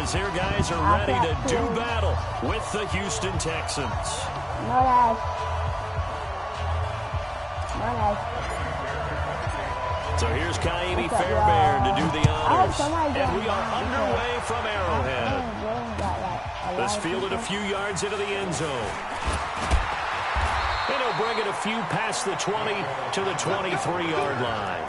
as their guys are ready to do battle with the Houston Texans. So here's Kaimi Fairbairn to do the honors. And we are underway from Arrowhead. This fielded a few yards into the end zone. And he'll bring it a few past the 20 to the 23-yard line.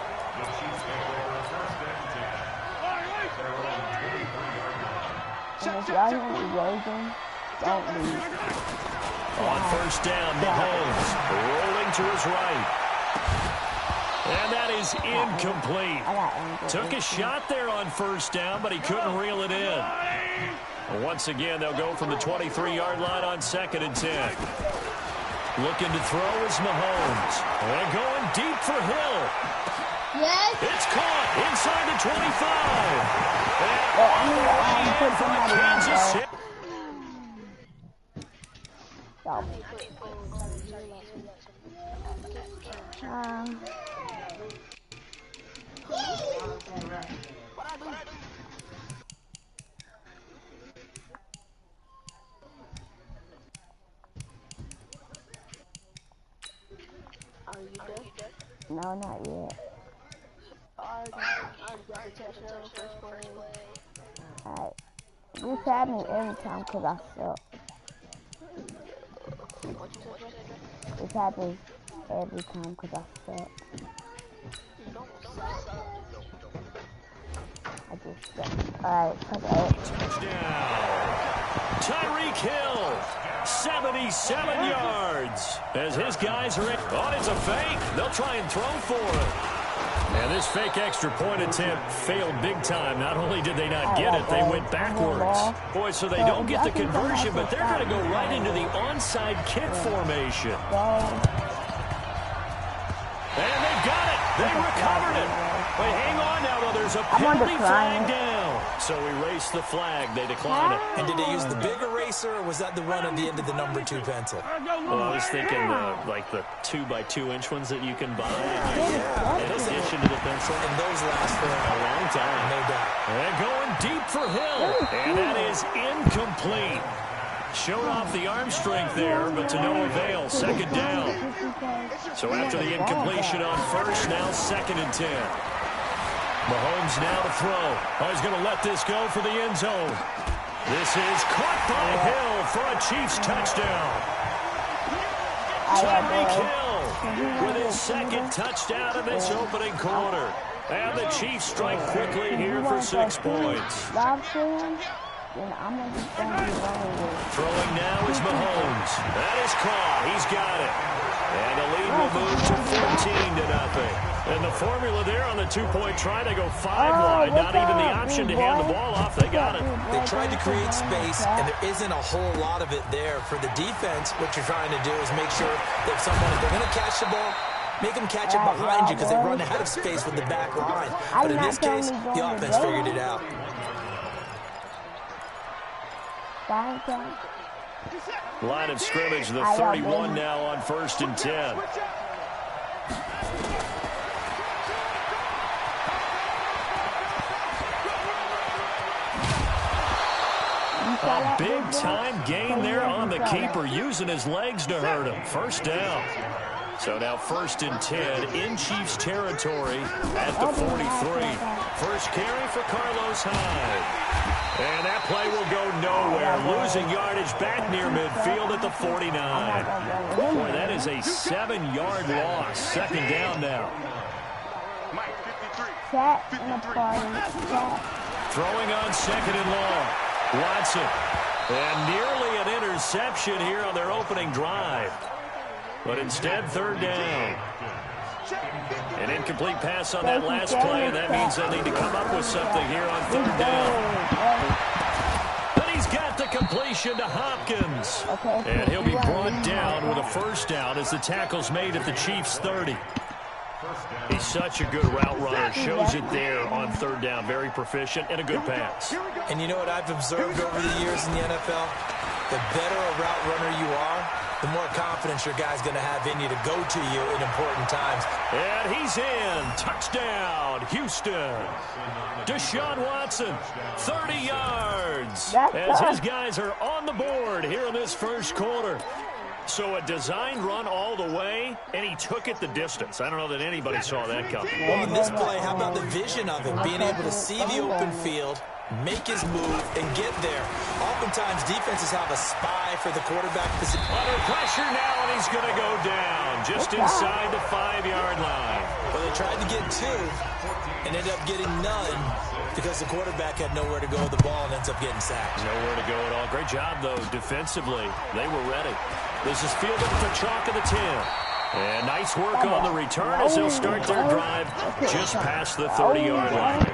On first down, Mahomes rolling to his right. And that is incomplete. Took a shot there on first down, but he couldn't reel it in. Once again, they'll go from the 23-yard line on 2nd and 10. Looking to throw is Mahomes. And going deep for Hill. Yes. It's caught inside the 25. And Kansas City. No, not yet. Alright. This happens every time because I suck. This happens every time because I suck. I just suck. Alright, touchdown. Tyreek Hill, 77 yards. As his guys are in. Oh, it's a fake. They'll try and throw for it. And this fake extra point attempt failed big time. Not only did they not get it, they went backwards. Boy, so they don't get the conversion, but they're going to go right into the onside kick formation. And they got it. They recovered it. But hang on now, though. There's a penalty flag down. So erase the flag. They decline it. And did they use the big eraser, or was that the one at the end of the number 2 pencil? Well, I was thinking like the 2x2-inch ones that you can buy in addition to the pencil. And those last for a long time. No doubt. And going deep for Hill. And that is incomplete. Showed off the arm strength there, but to no avail. 2nd down. So after the incompletion on first, now 2nd and 10. Mahomes now to throw. Oh, he's going to let this go for the end zone. This is caught by Hill for a Chiefs touchdown. Tyreek Hill with his 2nd touchdown in this opening quarter. And the Chiefs strike quickly here for 6 points. Throwing now is Mahomes. That is caught. He's got it. And the lead will move to 14-0. And the formula there on the 2-point try, they go 5 wide. Not even the option to hand the ball off. They got it. They tried to create space, and there isn't a whole lot of it there. For the defense, what you're trying to do is make sure that if they're going to catch the ball, make them catch it behind you because they run out of space with the back line. But in this case, the offense figured it out. Line of scrimmage, the 31 now on 1st and 10. A big-time gain there on the keeper, using his legs to hurt him. 1st down. So now 1st and 10 in Chiefs territory at the 43. First carry for Carlos Hyde. And that play will go nowhere. Losing yardage back near midfield at the 49. Boy, that is a 7-yard loss. 2nd down now. Throwing on 2nd and long. Watson. And nearly an interception here on their opening drive. But instead, 3rd down. An incomplete pass on that last play, and that means they'll need to come up with something here on 3rd down. But he's got the completion to Hopkins. And he'll be brought down with a 1st down as the tackle's made at the Chiefs' 30. He's such a good route runner. Shows it there on 3rd down. Very proficient and a good pass. And you know what I've observed over the years in the NFL? The better a route runner you are, the more confidence your guy's going to have in you to go to you in important times. And he's in. Touchdown, Houston. Deshaun Watson, 30 yards. as his guys are on the board here in this first quarter. So a designed run all the way, and he took it the distance. I don't know that anybody saw that coming. Well, in this play, how about the vision of him, being able to see the open field, make his move, and get there. Oftentimes, defenses have a spy for the quarterback position. Under pressure now, and he's going to go down just inside the 5-yard line. Well, they tried to get 2 and ended up getting none because the quarterback had nowhere to go with the ball and ends up getting sacked. Nowhere to go at all. Great job, though, defensively. They were ready. This is fielded at the chalk of the 10. And nice work on the return as they'll start their drive just past the 30-yard line.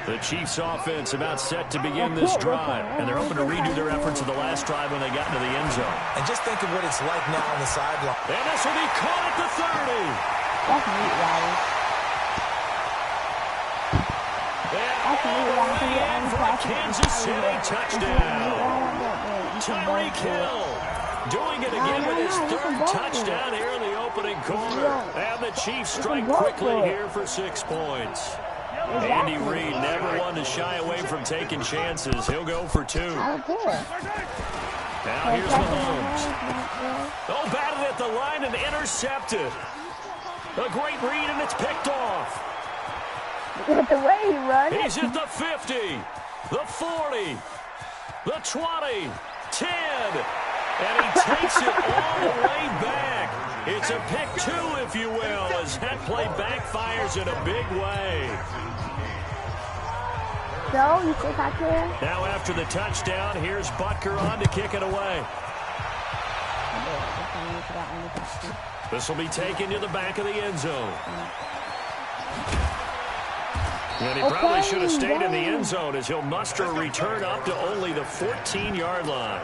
The Chiefs' offense about set to begin this drive, and they're hoping to redo their efforts of the last drive when they got into the end zone. And just think of what it's like now on the sideline. And this will be caught at the 30. That's neat, Riley. And for a Kansas City touchdown. Tyreek Hill doing it again with his 3rd touchdown here in the opening quarter. And the Chiefs strike quickly here for 6 points. Andy Reid never one to shy away from taking chances. He'll go for 2. Now here's Mahomes. Oh, batted at the line and intercepted. A great read, and it's picked off. Look at the way he runs. He's at the 50, the 40, the 20, 10, and he takes it all the way back. It's a pick 2, if you will, as that play backfires in a big way. So, you think I can? Now after the touchdown, here's Butker on to kick it away. This will be taken to the back of the end zone. And he probably should have stayed in the end zone as he'll muster a return up to only the 14-yard line.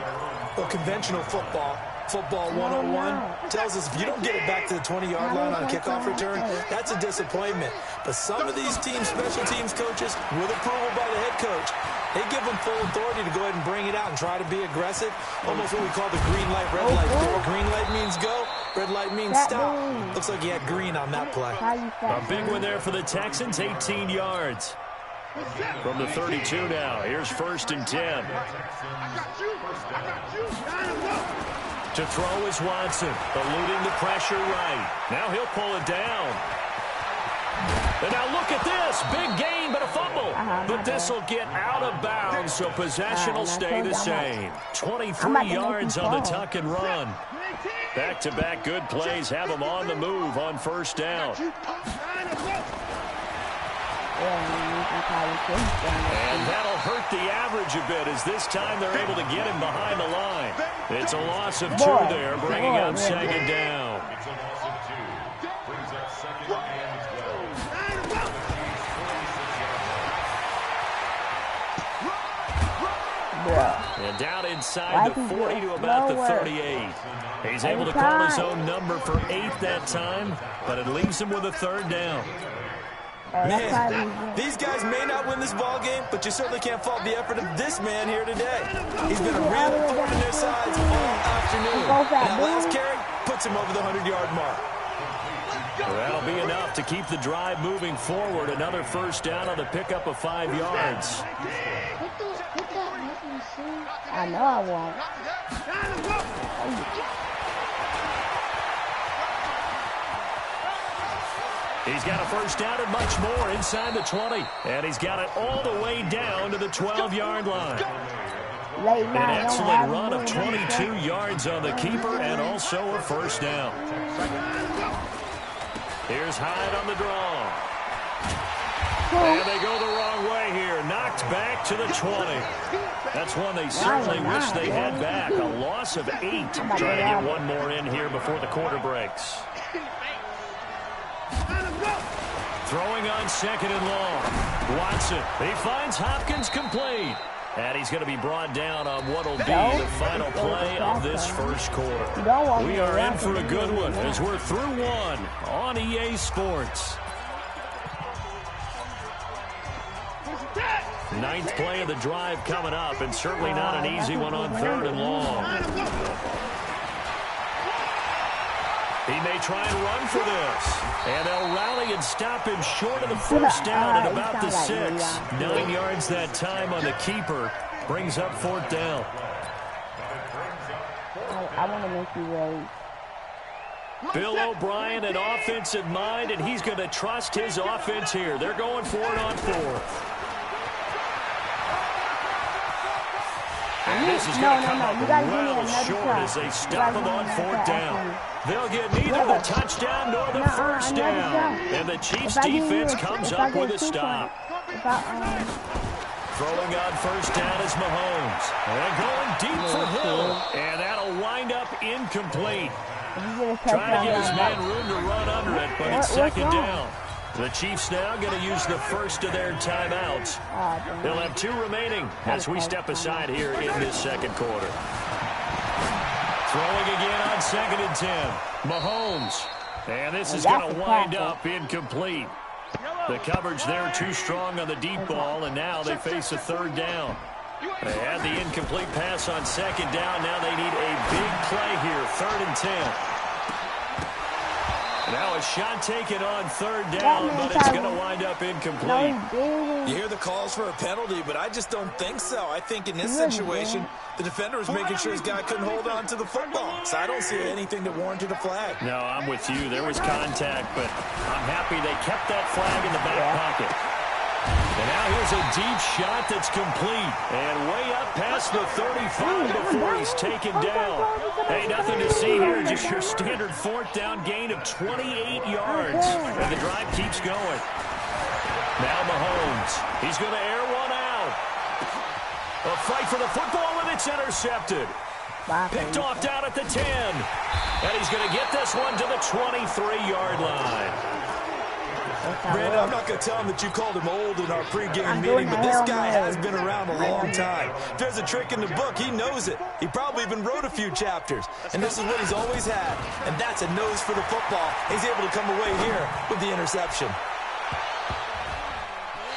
Well, conventional football 101, tells us if you don't get it back to the 20-yard line on a kickoff return, that's a disappointment. But some of these teams, special teams coaches, with approval by the head coach, they give them full authority to go ahead and bring it out and try to be aggressive. Almost what we call the green light, red light. Green light means go, red light means stop. Looks like he had green on that play. A big one there for the Texans, 18 yards. From the 32 now, here's 1st and 10. To throw is Watson, eluding the pressure right. Now he'll pull it down. And now look at this. Big gain, but a fumble. But this will get out of bounds, so possession will stay the same. 23 yards on the tuck and run. Back-to-back good plays have them on the move on 1st down. And that'll hurt the average a bit as this time they're able to get him behind the line. It's a loss of 2 there, bringing up 2nd down. And down inside the 40 to about the 38. He's able to call his own number for 8 that time, but it leaves him with a 3rd down. Man, these guys may not win this ball game, but you certainly can't fault the effort of this man here today. He's been a real thorn in their sides all afternoon. And that last carry puts him over the 100-yard mark. Well, that'll be enough to keep the drive moving forward. Another 1st down on the pickup of 5 yards. I know I won't. He's got a 1st down and much more inside the 20. And he's got it all the way down to the 12-yard line. An excellent run of 22 yards on the keeper and also a 1st down. Here's Hyde on the draw. And they go the wrong way here. Knocked back to the 20. That's one they certainly wish they had back. A loss of 8. Trying to get one more in here before the quarter breaks. Throwing on 2nd and long. Watson. He finds Hopkins complete. And he's going to be brought down on what will be the final play of this first quarter. We are in for a good one as we're through one on EA Sports. 9th play of the drive coming up, and certainly not an easy one on 3rd and long. He may try and run for this. And they'll rally and stop him short of the 1st down at about the 6. 9 yards that time on the keeper. Brings up 4th down. I want to make you raise. Bill O'Brien, an offensive mind, and he's going to trust his offense here. They're going for it on 4th. And this is going to come up well short as they stop him on 4th down. They'll get neither the touchdown nor the first down. And the Chiefs defense comes up with a stop. Throwing on 1st down is Mahomes. And going deep for Hill. And that'll wind up incomplete. Trying to give his man room to run under it, but it's 2nd down. The Chiefs now going to use the first of their timeouts. They'll have 2 remaining as we step aside here in this 2nd quarter. Throwing again on 2nd and 10. Mahomes. And this is going to wind up incomplete. The coverage there too strong on the deep ball, and now they face a 3rd down. They had the incomplete pass on 2nd down. Now they need a big play here, 3rd and 10. Now a shot taken on 3rd down, but it's going to wind up incomplete. You hear the calls for a penalty, but I just don't think so. I think in this situation, the defender was making sure his guy couldn't hold on to the football. So I don't see anything that warranted a flag. No, I'm with you. There was contact, but I'm happy they kept that flag in the back pocket. And now here's a deep shot that's complete. And way up past the 35 before he's taken down. Hey, nothing to see here. Just your standard 4th down gain of 28 yards. And the drive keeps going. Now Mahomes. He's going to air one out. A fight for the football, and it's intercepted. Picked off down at the 10. And he's going to get this one to the 23-yard line. Brandon, I'm not going to tell him that you called him old in our pregame meeting, but this guy has been around a long time. If there's a trick in the book, he knows it. He probably even wrote a few chapters. And this is what he's always had, and that's a nose for the football. He's able to come away here with the interception.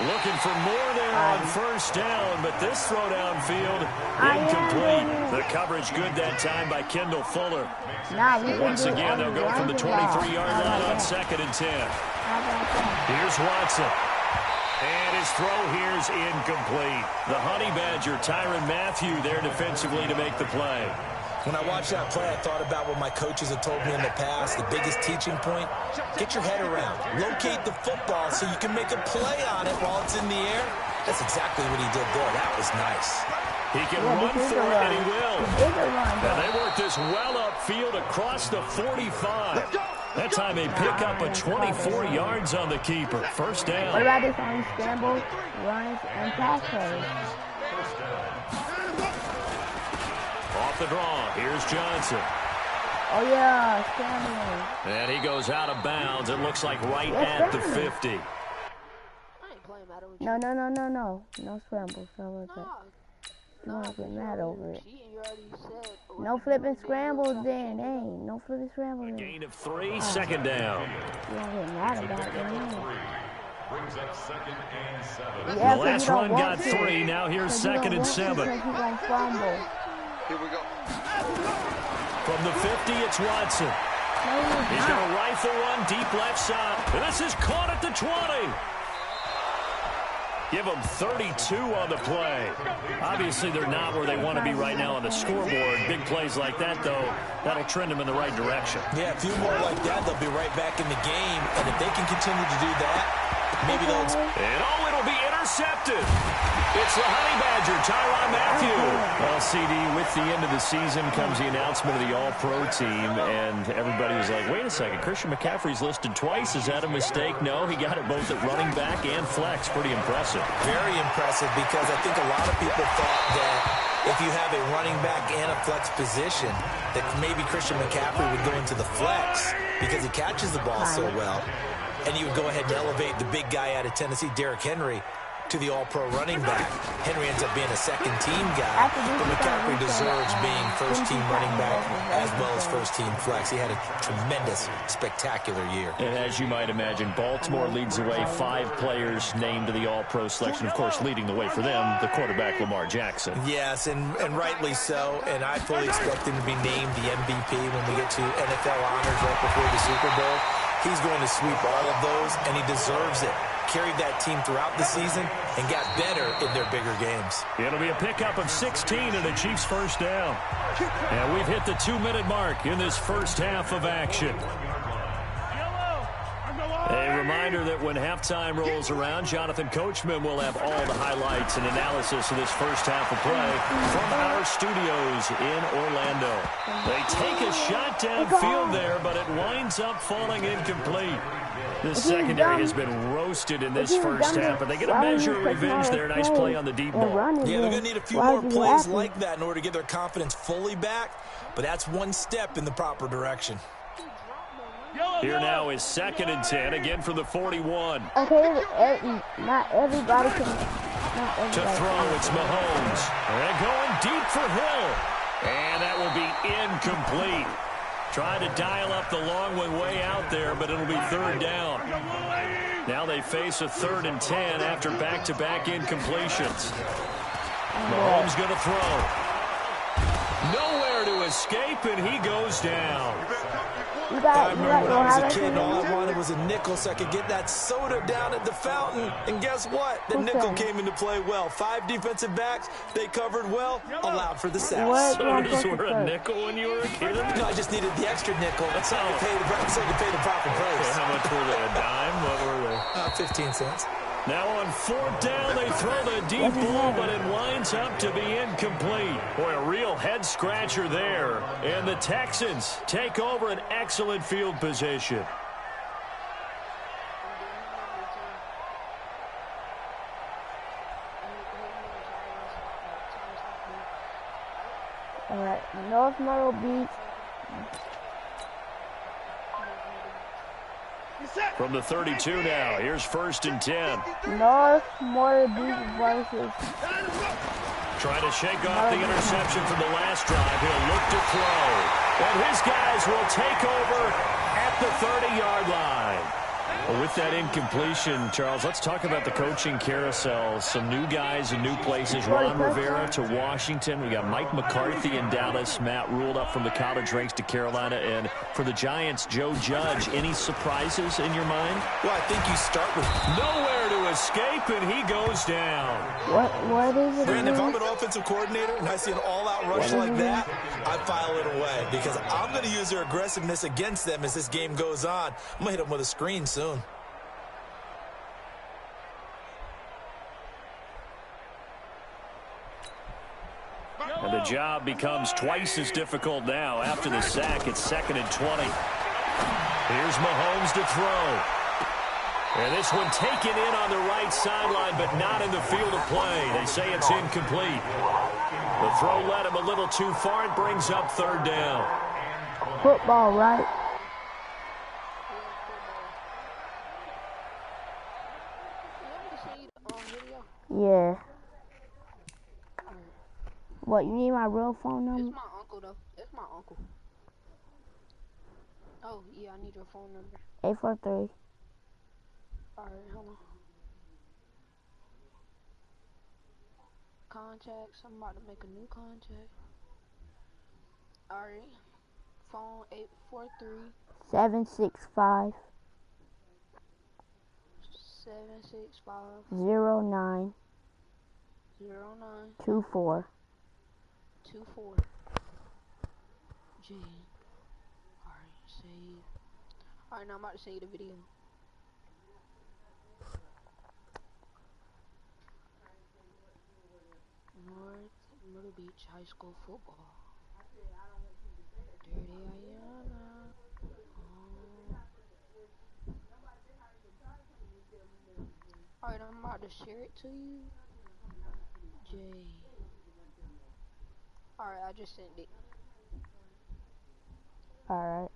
Looking for more there on 1st down, but this throw downfield incomplete. The coverage good that time by Kendall Fuller. Once again, they'll go from the 23-yard line on 2nd and 10. Here's Watson. And his throw here's incomplete. The Honey Badger, Tyrann Mathieu, there defensively to make the play. When I watched that play, I thought about what my coaches have told me in the past. The biggest teaching point, get your head around. Locate the football so you can make a play on it while it's in the air. That's exactly what he did there. That was nice. He can run for it, and he will. And they work this well upfield across the 45. That time they pick up a 24 yards on the keeper. 1st down. What about this on scrambles, runs, and pass plays? Off the draw, here's Johnson. Oh, yeah, scrambling. And he goes out of bounds. It looks like right at the 50. No. No scrambles. You want to get mad over it. No flipping scrambles then. Hey, no flipping scrambles then. Gain of 3, 2nd down. You don't get mad about it. Brings up 2nd and 7. Yeah, the last run got 3. Now here's 2nd and 7. Here we go. From the 50, it's Watson. He's going to rifle one deep left side. And this is caught at the 20. Give them 32 on the play. Obviously, they're not where they want to be right now on the scoreboard. Big plays like that, though, that'll trend them in the right direction. Yeah, a few more like that, they'll be right back in the game. And if they can continue to do that, maybe they'll... And it'll be intercepted. It's the Honey Badger, Tyrann Mathieu. Well, CD, with the end of the season comes the announcement of the All-Pro team, and everybody was like, wait a second, Christian McCaffrey's listed twice. Is that a mistake? No, he got it both at running back and flex. Pretty impressive. Very impressive, because I think a lot of people thought that if you have a running back and a flex position, that maybe Christian McCaffrey would go into the flex because he catches the ball so well. And you would go ahead and elevate the big guy out of Tennessee, Derrick Henry, to the All-Pro running back. Henry ends up being a second-team guy, but McCaffrey deserves being first-team running back as well as first-team flex. He had a tremendous, spectacular year. And as you might imagine, Baltimore leads the way. 5 players named to the All-Pro selection. Of course, leading the way for them, the quarterback Lamar Jackson. Yes, and rightly so. And I fully expect him to be named the MVP when we get to NFL honors right before the Super Bowl. He's going to sweep all of those, and he deserves it. carried that team throughout the season and got better in their bigger games. It'll be a pickup of 16 and a Chiefs first down. And we've hit the 2-minute mark in this first half of action. A reminder that when halftime rolls around, Jonathan Coachman will have all the highlights and analysis of this first half of play from our studios in Orlando. They take a shot downfield there, but it winds up falling incomplete. This secondary has been roasted in this first half, but they get a measure of revenge there. Nice play on the deep ball. Yeah, they're going to need a few more plays like that in order to get their confidence fully back, but that's one step in the proper direction. Here now is 2nd and 10, again from the 41. Okay, not everybody can. To throw, it's Mahomes. And going deep for Hill. And that will be incomplete. Trying to dial up the long one way out there, but it'll be 3rd down. Now they face a 3rd and 10 after back-to-back incompletions. Mahomes going to throw. Nowhere to escape, and he goes down. I remember when I was a kid and all I wanted was a nickel so I could get that soda down at the fountain. And guess what? The nickel came into play well. 5 defensive backs, they covered well, allowed for the sacks. Sodas were a nickel when you were a kid? No, I just needed the extra nickel so I could pay the proper price. How much were they, a dime? What were they? 15 cents. Now on 4th down, they throw the deep ball, but it winds up to be incomplete. Boy, a real head-scratcher there. And the Texans take over an excellent field position. All right, North Myrtle Beach. From the 32 now, here's 1st and 10. North Myrtle Beach versus. Trying to shake off the interception from the last drive. He'll look to throw. And his guys will take over at the 30-yard line. Well, with that incompletion, Charles, let's talk about the coaching carousel. Some new guys in new places. Ron Rivera to Washington. We got Mike McCarthy in Dallas. Matt Rule up from the college ranks to Carolina. And for the Giants, Joe Judge. Any surprises in your mind? Well, I think you start with nowhere to escape, and he goes down. What is it? Brandon, if I'm an offensive coordinator and I see an all-out rush like that, I file it away because I'm going to use their aggressiveness against them as this game goes on. I'm going to hit them with a screen soon. And the job becomes twice as difficult now. After the sack, it's 2nd and 20. Here's Mahomes to throw. And this one taken in on the right sideline, but not in the field of play. They say it's incomplete. The throw led him a little too far. It brings up 3rd down. Football, right? Yeah. What, you need my real phone number? It's my uncle, though. It's my uncle. Oh, yeah, I need your phone number. 843. Alright, hold on. Contacts. I'm about to make a new contact. Alright. Phone 843 765 765 09 24 24. G. Alright, save. Alright, now I'm about to send you the video. North Myrtle Beach High School football. Dirty Ayana. Alright, I'm about to share it to you. J. Alright, I just sent it. Alright.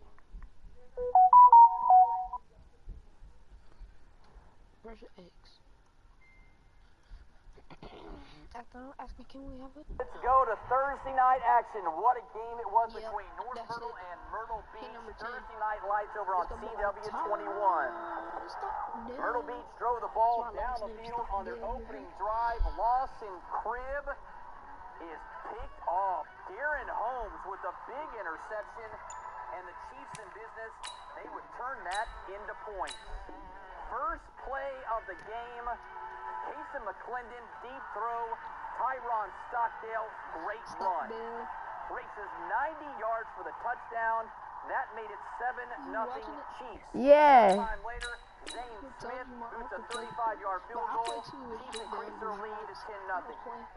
Where's your X? After I'm asking, can we have it? Let's go to Thursday night action. What a game it was between North Myrtle and Myrtle Beach. Thursday night lights over on CW21. Myrtle Beach drove the ball down the field on their opening drive. Lawson Cribb is picked off. Darren Holmes with a big interception, and the Chiefs in business, they would turn that into points. First play of the game. Casey McClendon, deep throw. Tyron Stockdale, great run. Races 90 yards for the touchdown. That made it 7-0 Chiefs. Yeah. Time later, Zane Smith boots a 35-yard field goal. Chiefs increase their lead to 10-0.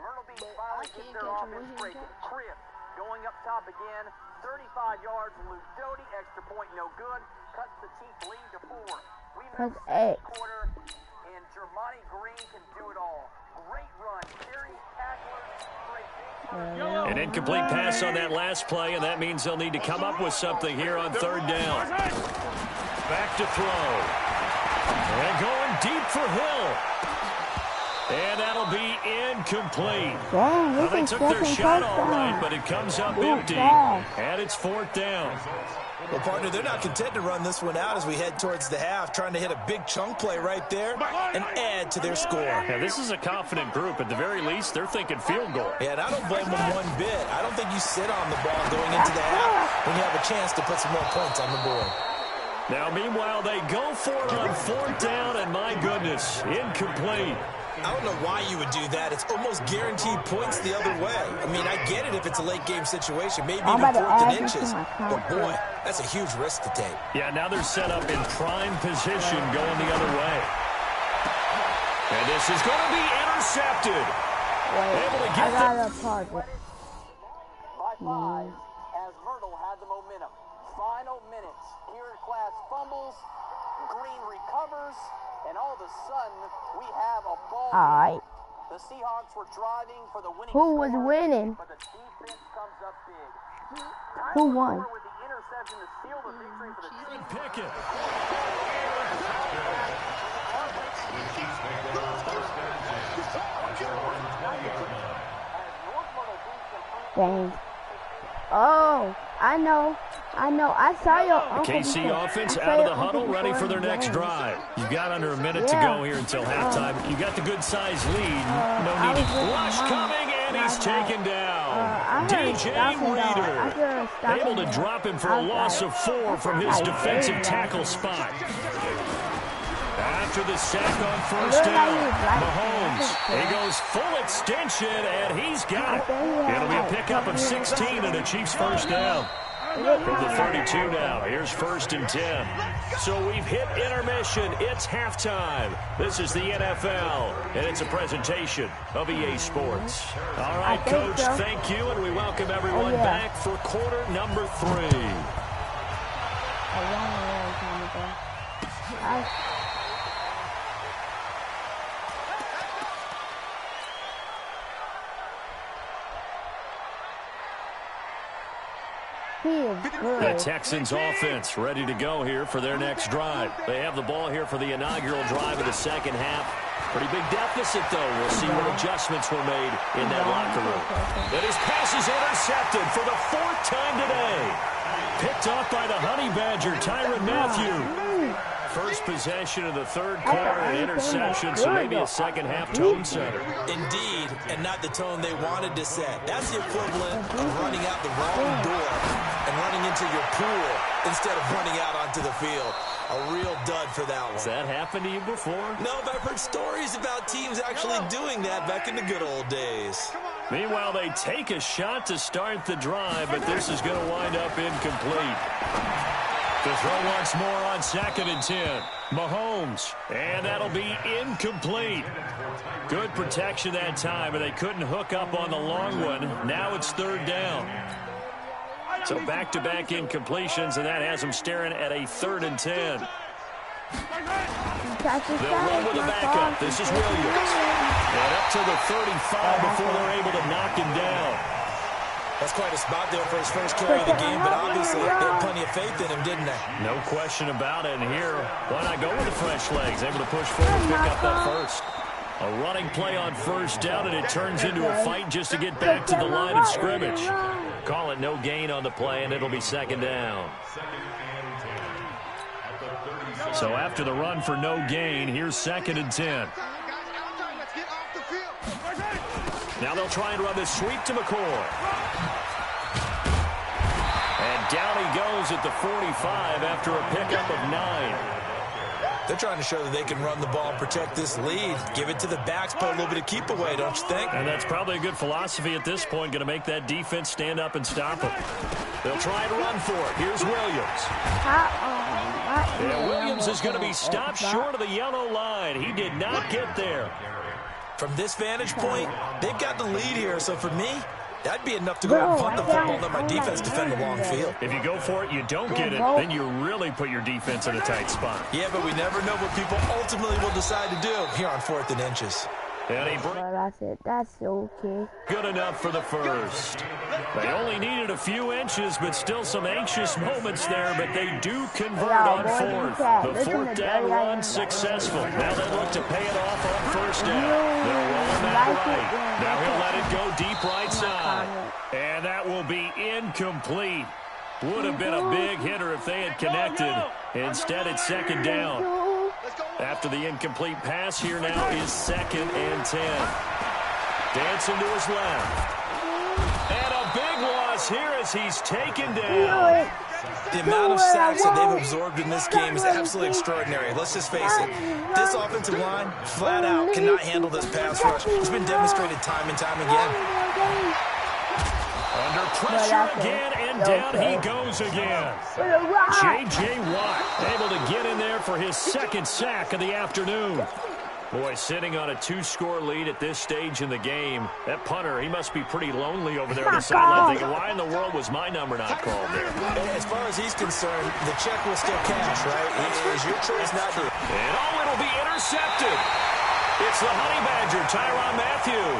Myrtle Beach finally gets their offense breaking. Cribb going up top again. 35 yards. Luke Doty, extra point, no good. Cuts the Chiefs lead to 4. We move second quarter, and Jermani Green can do it all. Great run, carries, tacklers, An incomplete pass on that last play, and that means they'll need to come up with something here on third down. Back to throw. And going deep for Hill. And that'll be incomplete. Well, they took their shot all right, but it comes up empty. And it's fourth down. Well, partner, they're not content to run this one out as we head towards the half, trying to hit a big chunk play right there and add to their score. Yeah, this is a confident group. At the very least, they're thinking field goal. Yeah, and I don't blame them one bit. I don't think you sit on the ball going into the half when you have a chance to put some more points on the board. Now, meanwhile, they go for it on fourth down, and my goodness, incomplete. I don't know why you would do that. It's almost guaranteed points the other way. I mean, I get it if it's a late-game situation, maybe even fourth and inches. But, boy, that's a huge risk to take. Yeah, now they're set up in prime position going the other way. And this is going to be intercepted. Able to get the target. By 5, as Myrtle had the momentum. Final minutes. Here in class fumbles. Green recovers. And all of a sudden, we have a ball. All right. The Seahawks were driving for the winning Who was winning? But the defense comes up big. Who won? With the interception to seal the victory for the Chiefs. Pickett. Dang. Oh, I know. I saw your uncle. KC offense out of the huddle, ready for their next drive. You've got under a minute to go here until halftime. You got the good-sized lead. No need. Rush coming, and he's taken down. DJ Reader able to drop him for a loss of 4 from his defensive tackle spot. After the sack on first down, Mahomes, he goes full extension, and he's got it. It'll be a pickup of 16 and a Chiefs first down. From the 32 now, here's 1st and 10. So we've hit intermission. It's halftime. This is the NFL, and it's a presentation of EA Sports. All right, Coach, thank you, and we welcome everyone back for quarter number 3. The Texans offense ready to go here for their next drive. They have the ball here for the inaugural drive of the second half. Pretty big deficit, though. We'll see what adjustments were made in that locker room. And his pass is intercepted for the 4th time today. Picked off by the Honey Badger, Tyrann Mathieu. First possession of the third quarter, an interception, so maybe a second-half tone setter. Indeed, and not the tone they wanted to set. That's the equivalent of running out the wrong door and running into your pool instead of running out onto the field. A real dud for that one. Has that happened to you before? No, but I've heard stories about teams actually doing that back in the good old days. Meanwhile, they take a shot to start the drive, but this is going to wind up incomplete. To throw once more on 2nd and 10. Mahomes, and that'll be incomplete. Good protection that time, but they couldn't hook up on the long one. Now it's 3rd down. So back-to-back incompletions, and that has them staring at a 3rd and 10. They'll run with a backup. This is Williams. And up to the 35 before they're able to knock him down. That's quite a spot there for his first carry of the game, but obviously they had plenty of faith in him, didn't they? No question about it. And here, why not go with the fresh legs? Able to push forward, pick up that first. A running play on 1st down, and it turns into a fight just to get back to the line of scrimmage. Call it no gain on the play, and it'll be 2nd down. So after the run for no gain, here's 2nd and 10. Now they'll try and run this sweep to McCoy. And down he goes at the 45 after a pickup of 9. They're trying to show that they can run the ball and protect this lead. Give it to the backs, put a little bit of keep away, don't you think? And that's probably a good philosophy at this point, going to make that defense stand up and stop them. They'll try and run for it. Here's Williams. And Williams is going to be stopped short of the yellow line. He did not get there. From this vantage point, they've got the lead here, so for me, that'd be enough to go and punt the football and let my defense defend the long field. If you go for it, you don't get it, then you really put your defense in a tight spot. Yeah, but we never know what people ultimately will decide to do here on 4th and inches. Well, that's okay. Good enough for the first. They only needed a few inches, but still some anxious moments there, but they do convert on 4th. The 4th down run successful. Now they look to pay it off on 1st down. They'll roll him out right. Now he'll let it go deep right side. And that will be incomplete. Would have been a big hitter if they had connected. Instead, it's 2nd down. After the incomplete pass, here now is 2nd and 10. Dancing to his left. And a big loss here as he's taken down. The amount of sacks that they've absorbed in this game is absolutely extraordinary. Let's just face it. This offensive line, flat out, cannot handle this pass rush. It's been demonstrated time and time again. Under pressure again, and down he goes again. J.J. Watt able to get in there for his 2nd sack of the afternoon. Boy, sitting on a 2-score lead at this stage in the game. That punter, he must be pretty lonely over there on the sideline thinking, why in the world was my number not called there? As far as he's concerned, the check will still cash, right? It is your choice not to. And it'll be intercepted. It's the Honey Badger, Tyrann Mathieu.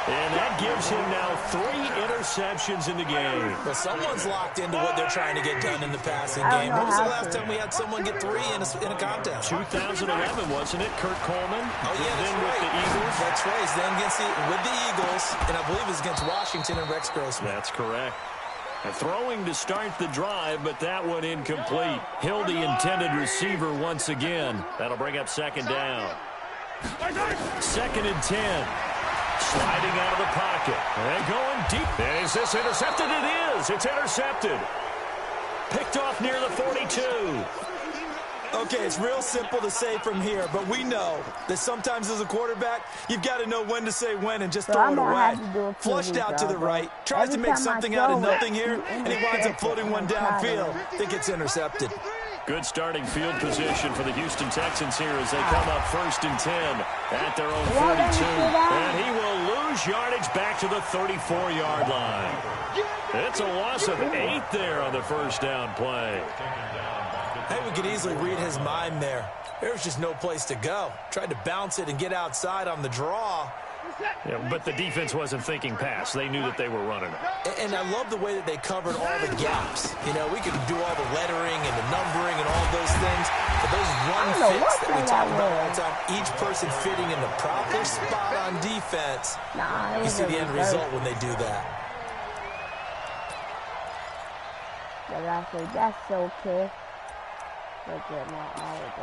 And that gives him now 3 interceptions in the game. Well, someone's locked into what they're trying to get done in the passing game. When was the last time we had someone get 3 in a contest? 2011, wasn't it? Kurt Coleman. Oh, yeah, that's then right. With the Eagles. That's right. He's then with the Eagles, and I believe it's against Washington and Rex Grossman. That's correct. A throwing to start the drive, but that one incomplete. Hill, the intended receiver once again. That'll bring up 2nd down. 2nd and 10. Sliding out of the pocket. And going deep. And is this intercepted? It is. It's intercepted. Picked off near the 42. Okay, it's real simple to say from here, but we know that sometimes as a quarterback, you've got to know when to say when and just throw it away. Flushed out to the right, tries to make something out of nothing here, and he winds up floating one downfield. I think it's intercepted. Good starting field position for the Houston Texans here as they come up 1st and 10 at their own 42. And he will lose yardage back to the 34-yard line. It's a loss of 8 there on the 1st down play. Hey, we could easily read his mind there. There's just no place to go. Tried to bounce it and get outside on the draw. Yeah, but the defense wasn't thinking pass. They knew that they were running it. And I love the way that they covered all the gaps. You know, we could do all the lettering and the numbering and all those things, but those run fits that we talk about all the time, each person fitting in the proper spot on defense, you see the end result when they do that. That's okay. Look at my olive.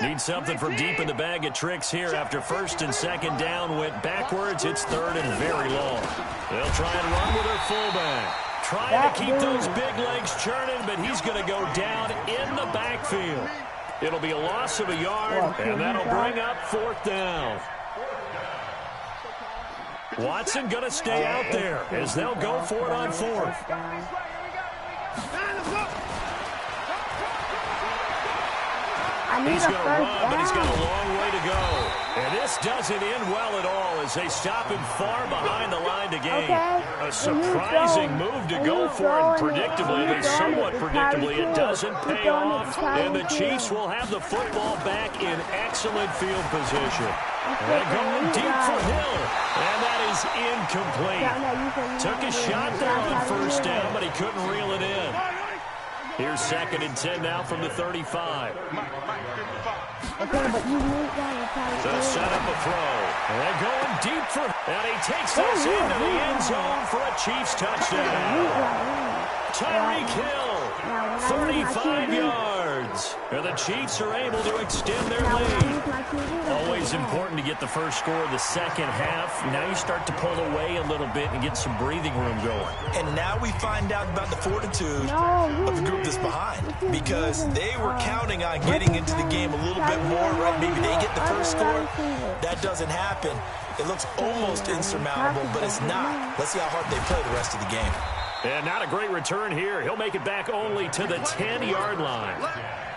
Need something from deep in the bag of tricks here after 1st and 2nd down went backwards. It's 3rd and very long. They'll try and run with their fullback. Trying to keep those big legs churning, but he's going to go down in the backfield. It'll be a loss of a yard, and that'll bring up 4th down. Watson going to stay out there as they'll go for it on 4th. He's going to run, but he's got a long way to go. And this doesn't end well at all as they stop him far behind the line to gain. A surprising move to go for, and predictably, at least somewhat predictably, it doesn't pay off. And the Chiefs will have the football back in excellent field position. They're going deep for Hill, and that is incomplete. Took a shot there on 1st down, but he couldn't reel it in. Here's 2nd and 10 now from the 35. They'll set up a throw. And they're going deep for, and he takes this into the end zone for a Chiefs touchdown. Tyreek Hill 35 yards. And the Chiefs are able to extend their lead. Always important to get the first score of the second half. Now you start to pull away a little bit and get some breathing room going. And now we find out about the fortitude of the group that's behind, because they were counting on getting into the game a little bit more, right? Maybe they get the first score. That doesn't happen. It looks almost insurmountable, but it's not. Let's see how hard they play the rest of the game. And not a great return here. He'll make it back only to the 10-yard line.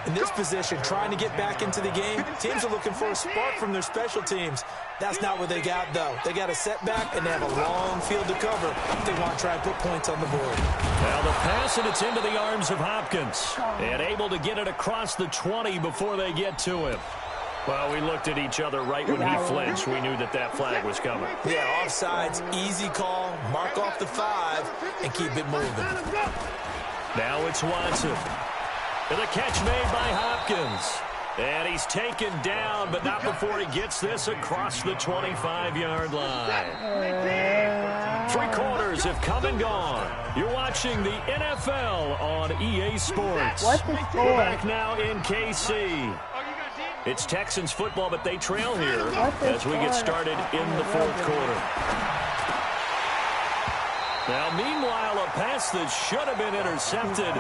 In this position, trying to get back into the game, teams are looking for a spark from their special teams. That's not what they got, though. They got a setback, and they have a long field to cover if they want to try and put points on the board. Now the pass, and it's into the arms of Hopkins. And able to get it across the 20 before they get to him. Well, we looked at each other right when he flinched. We knew that flag was coming. Yeah, offsides, easy call, mark off the 5, and keep it moving. Now it's Watson. And the catch made by Hopkins. And he's taken down, but not before he gets this across the 25-yard line. 3 quarters have come and gone. You're watching the NFL on EA Sports. What's the score? We're back now in KC. It's Texans football, but they trail here as we get started in the fourth quarter. Now, meanwhile, a pass that should have been intercepted,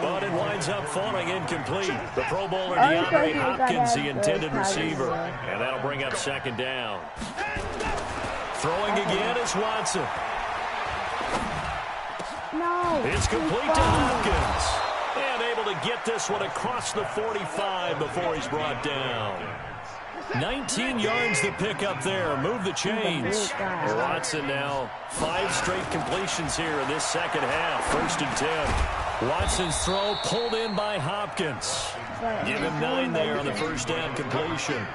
but it winds up falling incomplete. The Pro Bowler DeAndre Hopkins, the intended receiver, and that'll bring up second down. Throwing again is Watson. No. It's complete to Hopkins. And able to get this one across the 45 before he's brought down. 19 yards to pick up there. Move the chains. Watson now 5 straight completions here in this second half. 1st and 10. Watson's throw pulled in by Hopkins. Give him 9 there on the first down completion.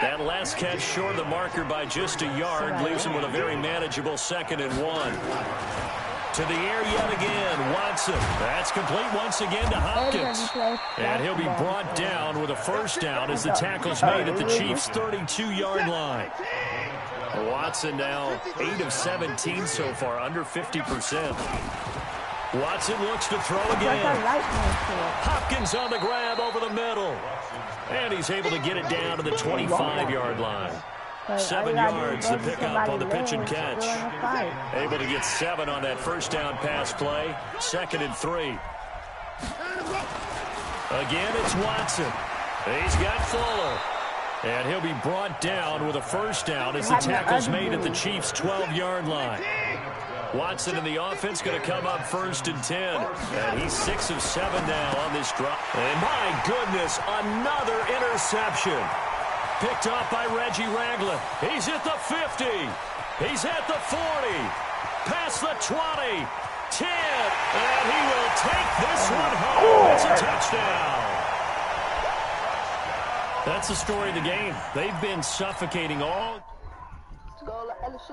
That last catch short of the marker by just a yard leaves him with a very manageable 2nd and 1. To the air yet again, Watson. That's complete once again to Hopkins. And he'll be brought down with a first down as the tackle's made at the Chiefs' 32-yard line. Watson now 8 of 17 so far, under 50%. Watson looks to throw again. Hopkins on the grab over the middle. And he's able to get it down to the 25-yard line. 7 yards to pick up on the pitch and catch. Able to get 7 on that first down pass play. 2nd and 3. Again, it's Watson. He's got Fuller. And he'll be brought down with a first down as the tackle's made at the Chiefs' 12-yard line. Watson in the offense going to come up 1st and 10. And he's 6 of 7 now on this drive. And my goodness, another interception. Picked off by Reggie Ragland. He's at the 50. He's at the 40. Past the 20. 10. And he will take this one home. It's a touchdown. That's the story of the game. They've been suffocating all.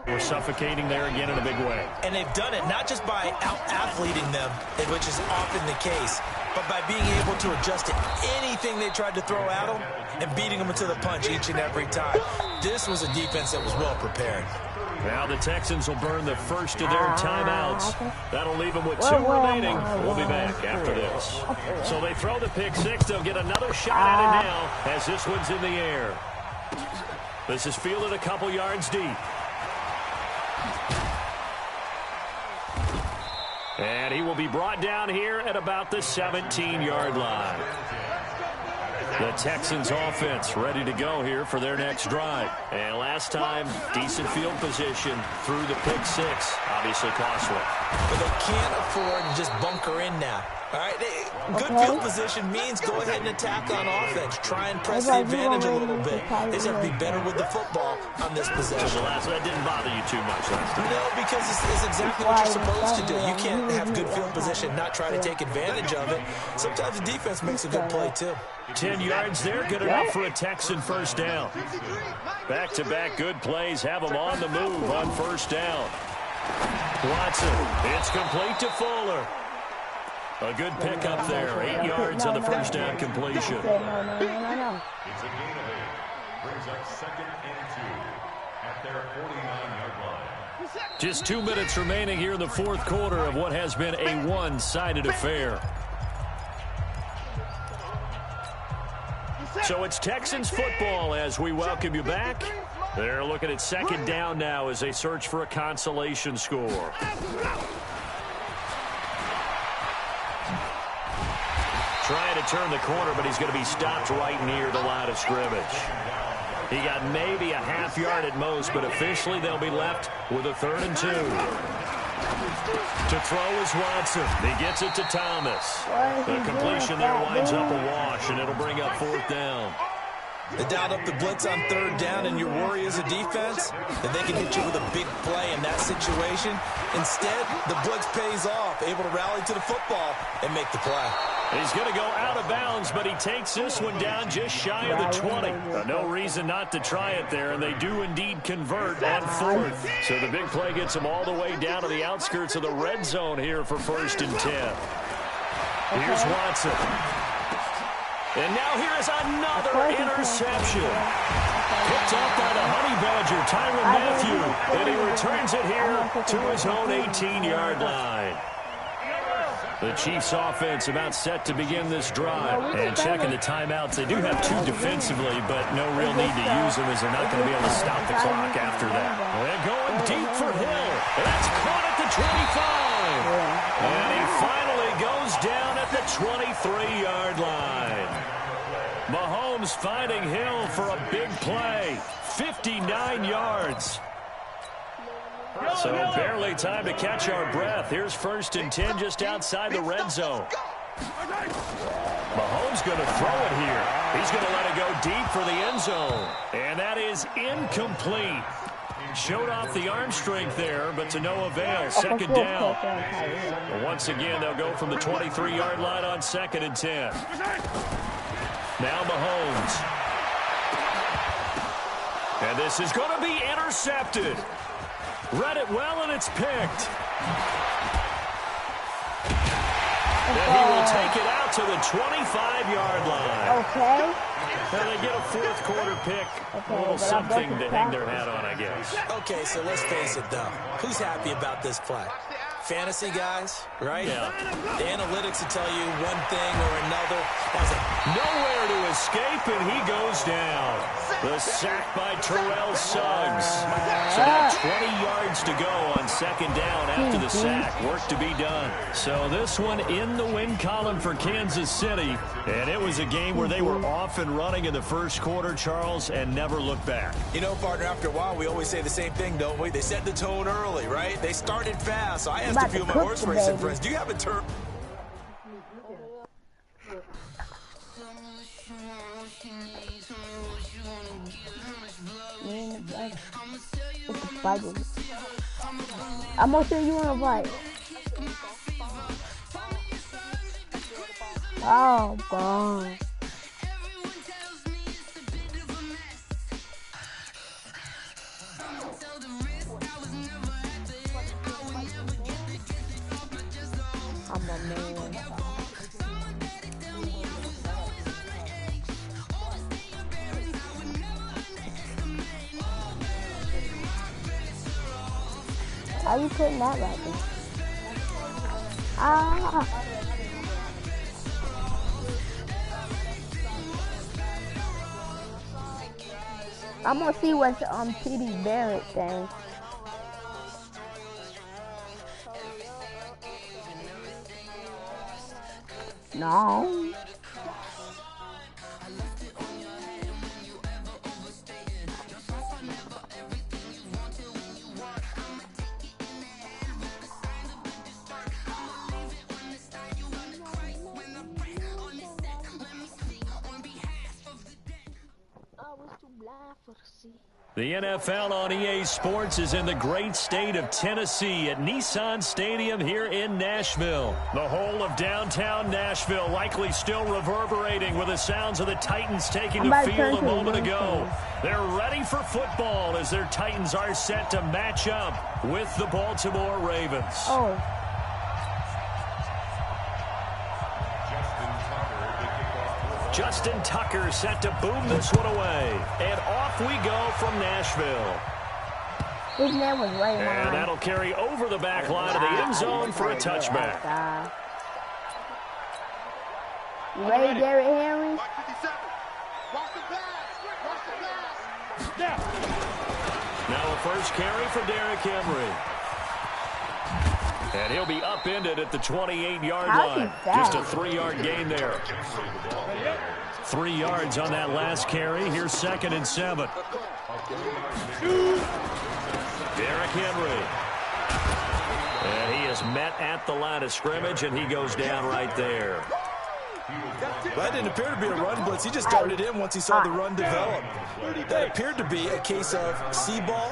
We're suffocating there again in a big way. And they've done it not just by out-athleting them, which is often the case, but by being able to adjust to anything they tried to throw at them and beating them into the punch each and every time. This was a defense that was well prepared. Now the Texans will burn the first of their timeouts. That'll leave them with 2 remaining. We'll be back after this. So they throw the pick 6. They'll get another shot at it now as this one's in the air. This is fielded a couple yards deep. And he will be brought down here at about the 17-yard line. The Texans offense ready to go here for their next drive. And last time, decent field position through the pick 6. Obviously costly. But they can't afford to just bunker in now. All right, good field position means go ahead and attack on offense. Try and press the advantage a little bit. They just have to be better with the football on this possession. That didn't bother you too much last time. No, because it's exactly what you're supposed to do. You can't have good field position, not try to take advantage of it. Sometimes the defense makes a good play, too. 10 yards there, good enough for a Texan first down. Back-to-back good plays have them on the move on first down. Watson, it's complete to Fuller. A good pickup there, 8 yards on the first down completion. Brings up 2nd and 2 at their 49-yard line. Just 2 minutes remaining here in the fourth quarter of what has been a one-sided affair. So it's Texans football as we welcome you back. They're looking at second down now as they search for a consolation score. Trying to turn the corner, but he's going to be stopped right near the line of scrimmage. He got maybe a half yard at most, but officially they'll be left with a 3rd and 2. To throw is Watson. He gets it to Thomas. The completion there winds up a wash, and it'll bring up 4th down. They dialed up the blitz on 3rd down, and your worry as a defense that they can hit you with a big play in that situation. Instead, the blitz pays off, able to rally to the football and make the play. He's going to go out of bounds, but he takes this one down just shy of the 20. No reason not to try it there, and they do indeed convert on 4th. So the big play gets them all the way down to the outskirts of the red zone here for 1st and 10. Here's Watson. And now here is another interception. Picked up by the Honey Badger, Tyrann Mathieu. And he returns it here to his own 18-yard line. The Chiefs offense about set to begin this drive. And checking the timeouts. They do have 2 defensively, but no real need to use them as they're not going to be able to stop the clock after that. They're going deep for Hill. That's caught at the 25. And he finally goes down at the 23-yard line. Mahomes finding Hill for a big play. 59 yards. So barely time to catch our breath. Here's 1st and 10 just outside the red zone. Mahomes going to throw it here. He's going to let it go deep for the end zone. And that is incomplete. Showed off the arm strength there, but to no avail. 2nd down. Once again, they'll go from the 23-yard line on 2nd and 10. Now Mahomes. And this is going to be intercepted. Read it well, and it's picked. And he will take it out to the 25-yard line. Okay. And they get a 4th quarter pick. A little something to hang their hat on, I guess. Okay, so let's face it, though. Who's happy about this play? Fantasy guys, right? Yeah. The analytics will tell you one thing or another. Nowhere to escape, and he goes down. The sack by Terrell Suggs. So now 20 yards to go on 2nd down after the sack. Work to be done. So this one in the win column for Kansas City. And it was a game where they were off and running in the 1st quarter, Charles, and never looked back. You know, partner, after a while, we always say the same thing, don't we? They set the tone early, right? They started fast. So I asked a few of my horse racing friends, do you have a turn? I'm gonna show you on a bike. Oh, God. I'm a man. How you putting that right there? Ah! I'm gonna see what's T.D. Barrett thing. No. The NFL on EA Sports is in the great state of Tennessee at Nissan Stadium here in Nashville. The whole of downtown Nashville likely still reverberating with the sounds of the Titans taking the field a moment ago. They're ready for football as their Titans are set to match up with the Baltimore Ravens. Oh. Justin Tucker set to boom this one away. And off we go from Nashville. His name was Ray. And that'll carry over the back line of the end zone for a touchback. You ready, Derrick Henry? Now a first carry for Derrick Henry. And he'll be upended at the 28-yard line. Just a 3-yard gain there. 3 yards on that last carry. Here's 2nd and 7. Derrick Henry. And he is met at the line of scrimmage, and he goes down right there. That didn't appear to be a run blitz. He just darted in once he saw the run develop. That appeared to be a case of see ball,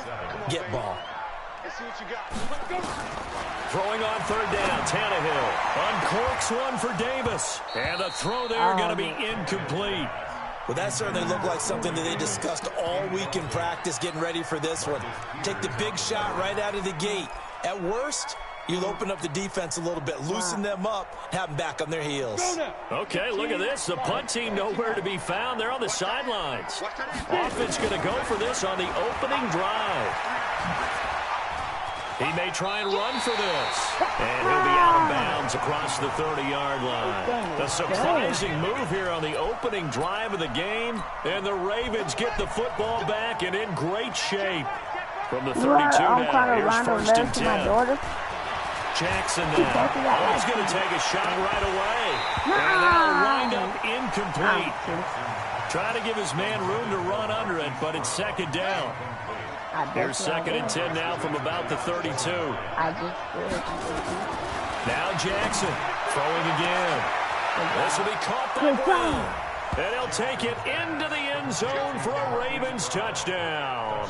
get ball. Throwing on 3rd down, Tannehill uncorks one for Davis. And the throw there going to be incomplete. Well, that certainly looked like something that they discussed all week in practice getting ready for this one. Take the big shot right out of the gate. At worst, you'll open up the defense a little bit, loosen them up, have them back on their heels. Okay, look at this. The punt team nowhere to be found. They're on the sidelines. Offense going to go for this on the opening drive. He may try and run for this. And he'll be out of bounds across the 30-yard line. A surprising move here on the opening drive of the game. And the Ravens get the football back and in great shape. From the 32 now, here's 1st and 10. Jackson now. Oh, he's going to take a shot right away. And that'll wind up incomplete. Trying to give his man room to run under it, but it's 2nd down. Here's 2nd and 10 now from about the 32. Now Jackson throwing again. This will be caught that way. And he'll take it into the end zone for a Ravens touchdown.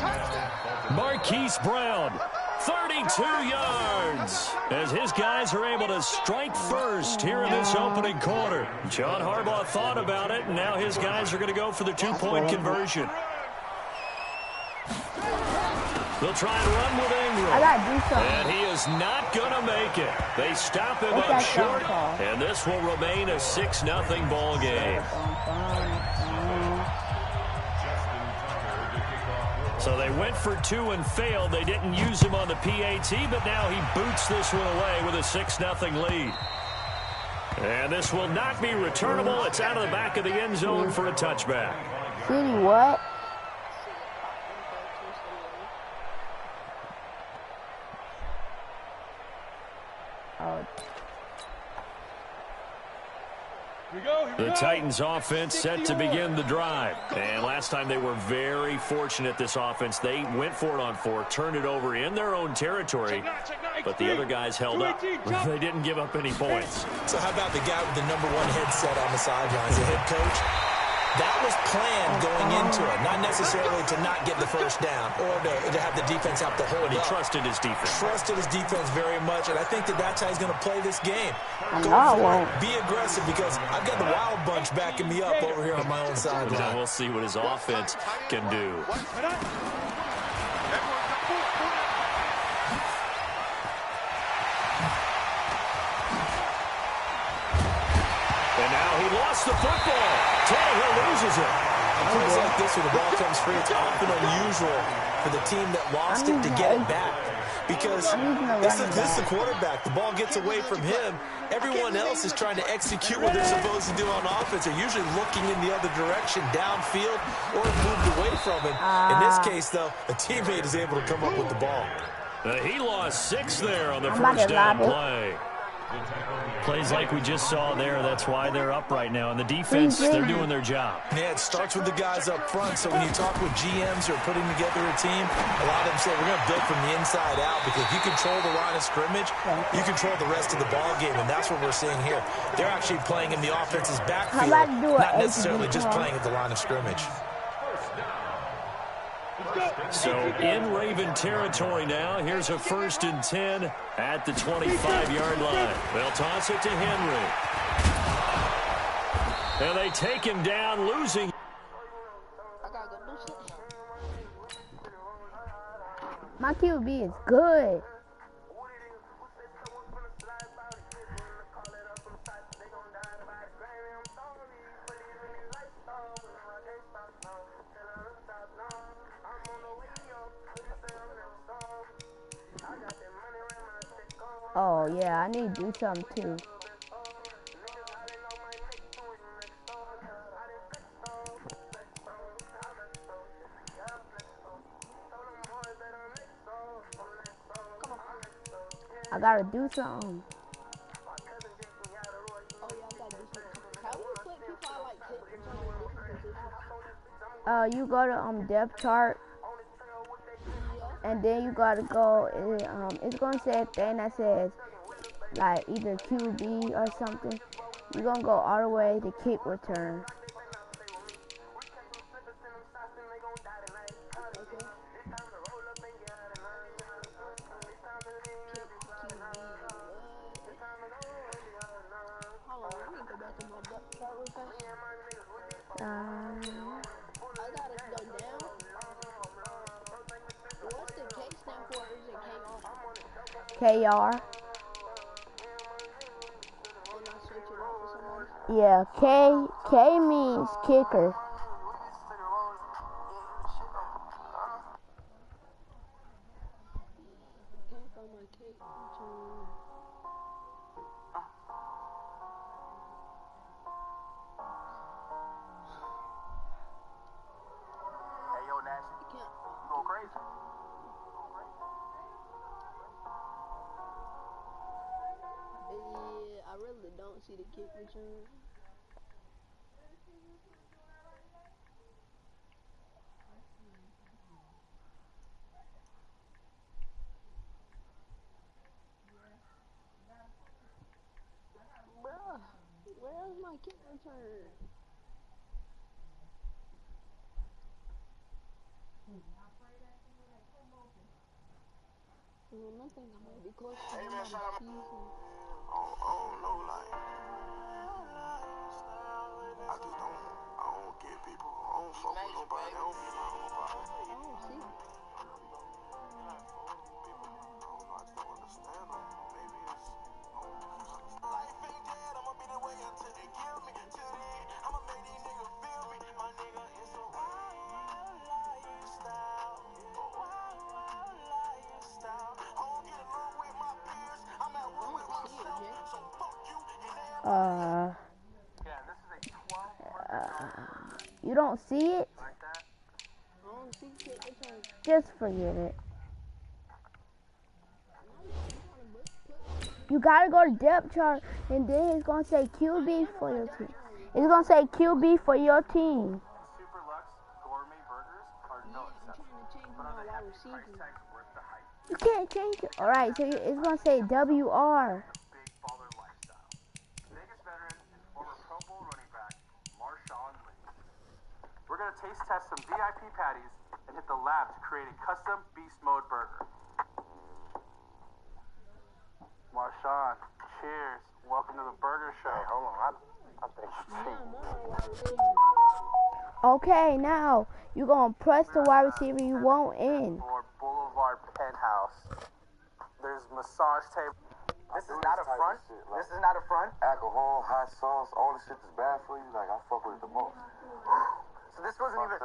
Marquise Brown, 32 yards, as his guys are able to strike first here in this opening quarter. John Harbaugh thought about it, and now his guys are going to go for the 2-point conversion. They'll try and run with Ingram. And he is not going to make it. They stop him up short, and this will remain a 6-0 ball game. So they went for 2 and failed. They didn't use him on the PAT, but now he boots this one away with a 6-0 lead. And this will not be returnable. It's out of the back of the end zone for a touchback. City what? The Titans offense set to begin the drive. And last time they were very fortunate, this offense. They went for it on 4, turned it over in their own territory, but the other guys held up. They didn't give up any points. So how about the guy with the #1 headset on the sidelines, the head coach? That was planned going into it, not necessarily to not get the first down or to have the defense have to hold up. But he trusted his defense. Trusted his defense very much, and I think that's how he's going to play this game. Go for it. Be aggressive, because I've got the Wild Bunch backing me up over here on my own sideline. We'll see what his offense can do. And now he lost the football. Tannehill loses it. In plays like this, when the ball comes free, it's often unusual for the team that lost it to get it back. Because this is the quarterback. The ball gets away from him. Everyone else is trying to execute what they're supposed to do on offense. They're usually looking in the other direction, downfield, or moved away from him. In this case, though, a teammate is able to come up with the ball. He lost 6 there on the first down play. Plays like we just saw there, that's why they're up right now. And the defense, they're doing their job. Yeah, it starts with the guys up front. So when you talk with GMs who are putting together a team, a lot of them say we're going to build from the inside out, because if you control the line of scrimmage, you control the rest of the ball game, and that's what we're seeing here. They're actually playing in the offense's backfield, not necessarily just playing at the line of scrimmage. So in Raven territory now, here's a 1st and 10 at the 25-yard line. They'll toss it to Henry. And they take him down, losing. My QB is good. Oh, yeah, I need to do something, too. I gotta do something. Oh yeah, I gotta do something. How do you put people I like kick return in different positions? You go to depth chart, and then you gotta go. It's gonna say a thing that says like either QB or something. You're gonna go all the way to kick return. I gotta go down. What's the K stand for? Or is it KR? KR. And I switch it out for somebody? Yeah, K means kicker. Can't find my kick return. Yeah, I really don't see the kick return. Bruh, where's my kick return? Well, nothing. I might be close to the end of the season. I don't know, like, I don't get people. I don't fuck with nobody. I don't be around nobody. I don't see it. People, I just don't understand them. Maybe it's, life ain't dead. I'ma be the way until they kill me. Till the end, I'ma make these niggas feel me. My nigga, it's a wild lifestyle. Wild lifestyle. I don't get along with my peers. I'm at war with myself. So fuck you and You don't see it? I don't see kick return. Just forget it. You gotta go to depth chart, and then it's gonna say QB for your team. It's gonna say QB for your team. Super Lux gourmet burgers are no exception. I'm trying to change my wide receiver. You can't change it. Alright, so it's gonna say WR. Big baller lifestyle. Vegas veteran and former Pro Bowl running back, Marshawn Lynch. We're going to taste test some VIP patties and hit the lab to create a custom beast mode burger. Marshawn, cheers. Welcome to the burger show. Hey, hold on. I think you Okay, now you're gonna press the wide receiver you want in. For Boulevard Penthouse. There's massage table. This is not a front. This is not a front. alcohol, hot sauce, all the shit that's bad for you. Like, I fuck with it the most. So this wasn't even.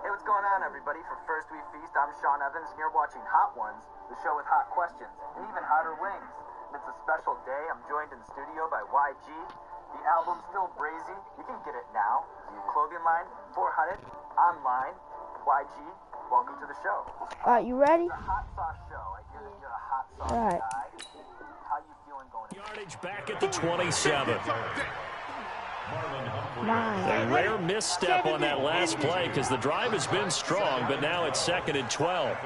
Hey, what's going on, everybody? For First We Feast, I'm Sean Evans, and you're watching Hot Ones, the show with hot questions and even hotter wings. And it's a special day. I'm joined in the studio by YG. The album's still brazy. You can get it now. Clothing line, 400 online. YG, welcome to the show. Alright, you ready? It's a hot sauce show. I hear that you're a hot sauce Alright. guy. How you feeling going in? Yardage back at the 27. A rare misstep on that last play because the drive has been strong, but now it's 2nd and 12.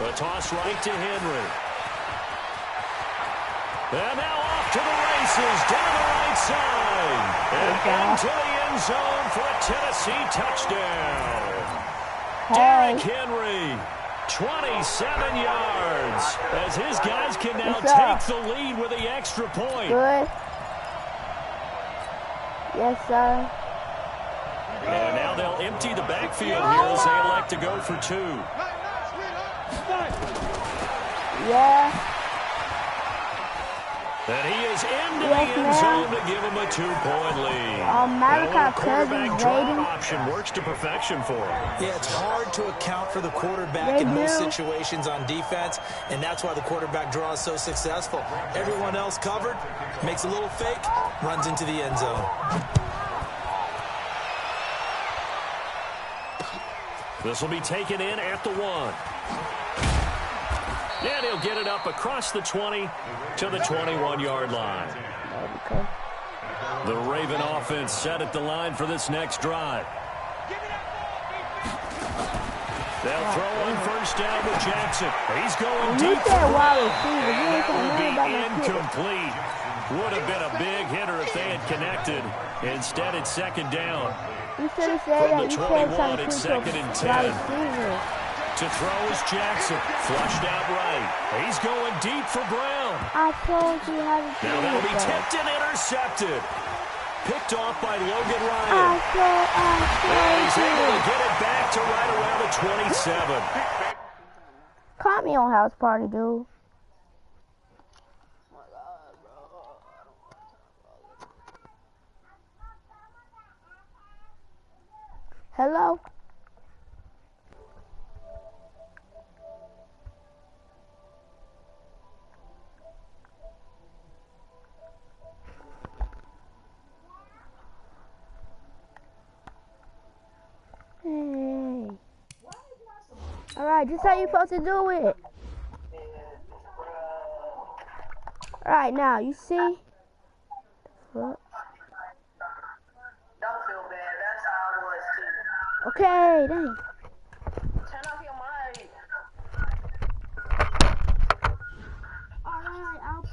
The toss right to Henry. And now off to the races, down the right side. And into the end zone for a Tennessee touchdown. Derrick Henry, 27 yards, as his guys can now take the lead with the extra point. Good. Yes, sir. And now they'll empty the backfield here as they elect to go for 2. Yeah. And he is into the end zone to give him a 2-point lead. Malachi quarterback Cousins draw rating. option works to perfection for him. Yeah, it's hard to account for the quarterback in most situations on defense, and that's why the quarterback draw is so successful. Everyone else covered, makes a little fake, runs into the end zone. This will be taken in at the 1. And he'll get it up across the 20 to the 21-yard line. Okay. The Raven offense set at the line for this next drive. They'll throw on first down with Jackson. He's going deep for Brown. And that will be incomplete. Would have been a big hitter if they had connected. Instead, it's second down. You should have said From that. the 21, it's second and 10. To throw is Jackson. Flushed out right. He's going deep for Brown. I told you how to do it. Now that'll be tipped and intercepted. Picked off by Logan Ryan. And he's able to get it back to right around the 27. Call me on house party, dude. Hello? Hey. Alright, just how you supposed to do it. Alright, now, you see? What? Don't feel bad. That's how I was too. Okay, dang. Turn off your mic. Alright, I'll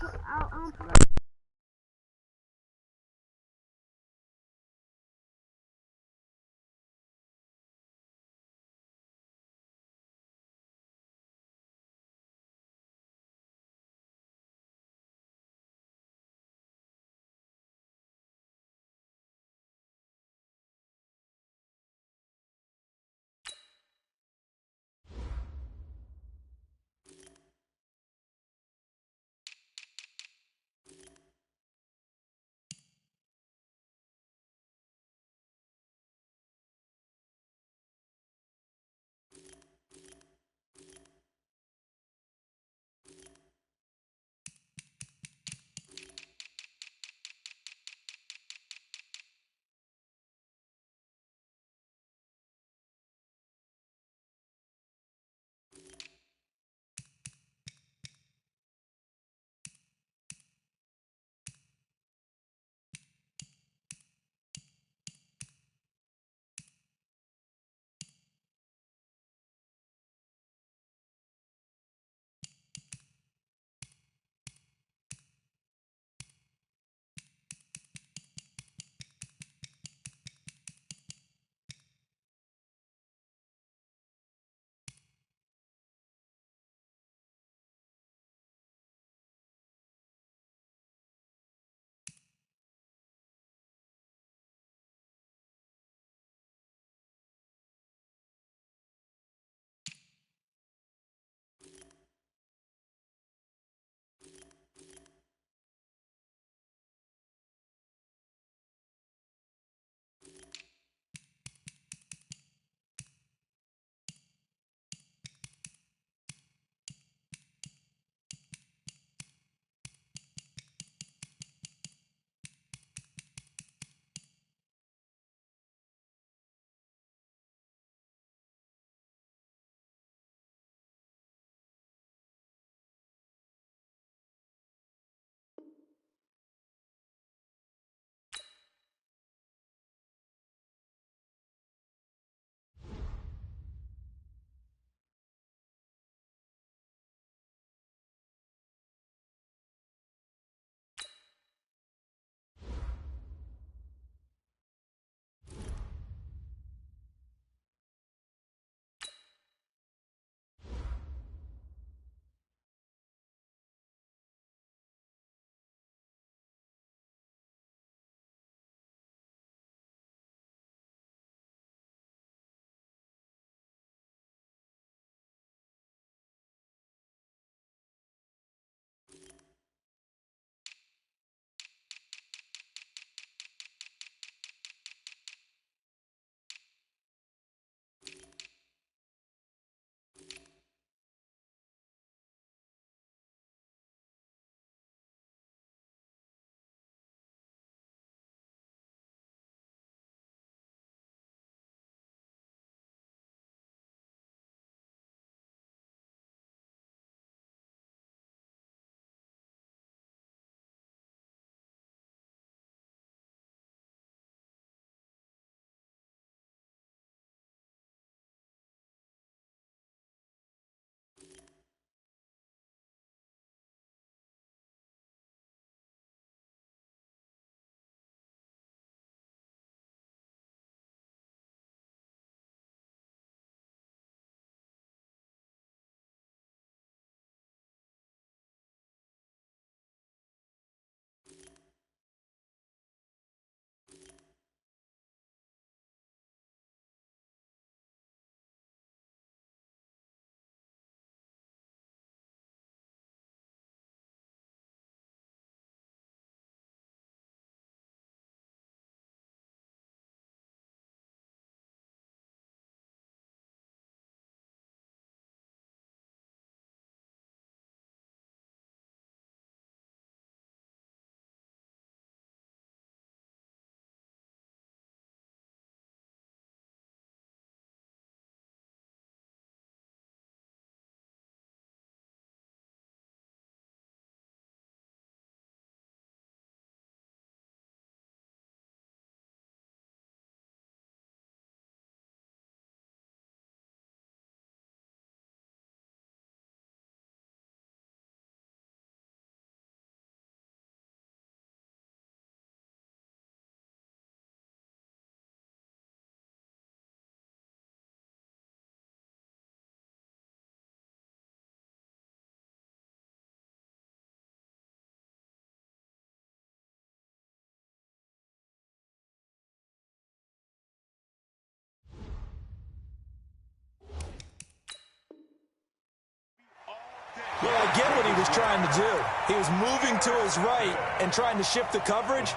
I get what he was trying to do. He was moving to his right and trying to shift the coverage,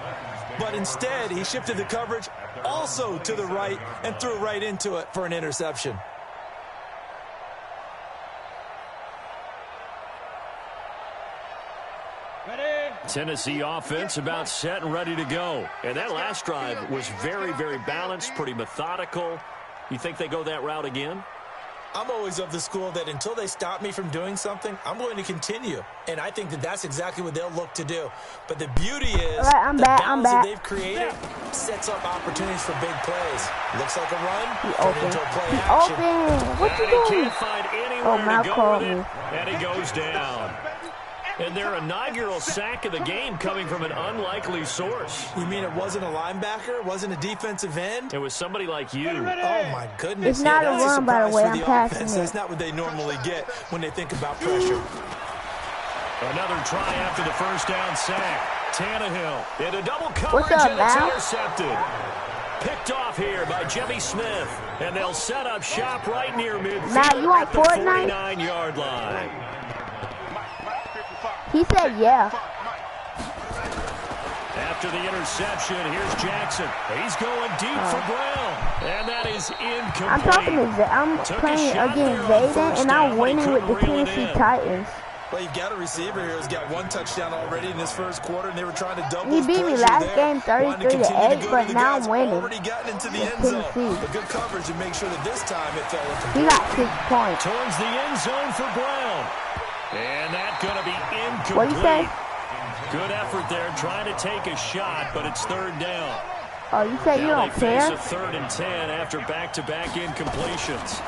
but instead he shifted the coverage also to the right and threw right into it for an interception. Tennessee offense about set and ready to go. And that last drive was very, very balanced, pretty methodical. You think they go that route again? I'm always of the school that until they stop me from doing something, I'm going to continue. And I think that that's exactly what they'll look to do. But the beauty is the balance that they've created sets up opportunities for big plays. Looks like a run, turned into a play action. What you doing? He can't find anywhere to go with it, and he goes down. And their inaugural sack of the game coming from an unlikely source. You mean it wasn't a linebacker? It wasn't a defensive end? It was somebody like you. Oh, my goodness. It's not a run, by the way. I'm passing it. That's not what they normally get when they think about pressure. Another try after the first down sack. Tannehill into double coverage, What's up, and it's Mal? intercepted. Picked off here by Jimmy Smith. And they'll set up shop right near midfield Now, you on at the Fortnite? 49-yard line. He said yeah. After the interception, here's Jackson. He's going deep for Brown. And that is incomplete. I'm playing against Zayden, and I'm winning with the Tennessee Titans. Well, you've got a receiver here who's got one touchdown already in this first quarter, and they were trying to double He his beat me pressure last there. game 33-8, but now I'm winning. Already gotten into the end zone. But good coverage to make sure that this time it fell into He got 6 points. Towards the end zone for Brown. And that's going to be incomplete. What do you say? Good effort there, trying to take a shot, but it's third down. Oh, you say you Now don't they face care? a 3rd and 10 after back-to-back incompletions.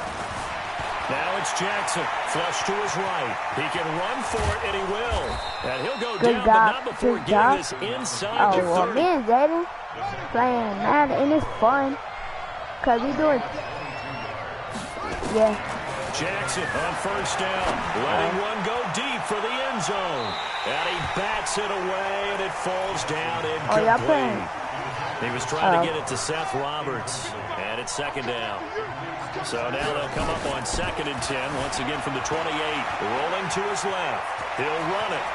Now it's Jackson, flush to his right. He can run for it, and he will. And he'll go down, but not before getting this inside the 30. Oh, well, me and Zayden playing Madden, and it's fun. Because we do it. Yeah. Jackson on first down, letting one go deep for the end zone. And he bats it away, and it falls down incomplete. Oh, y'all playing? He was trying to get it to Seth Roberts, and it's 2nd down. So now they'll come up on 2nd and 10, once again from the 28. Rolling to his left. He'll run it.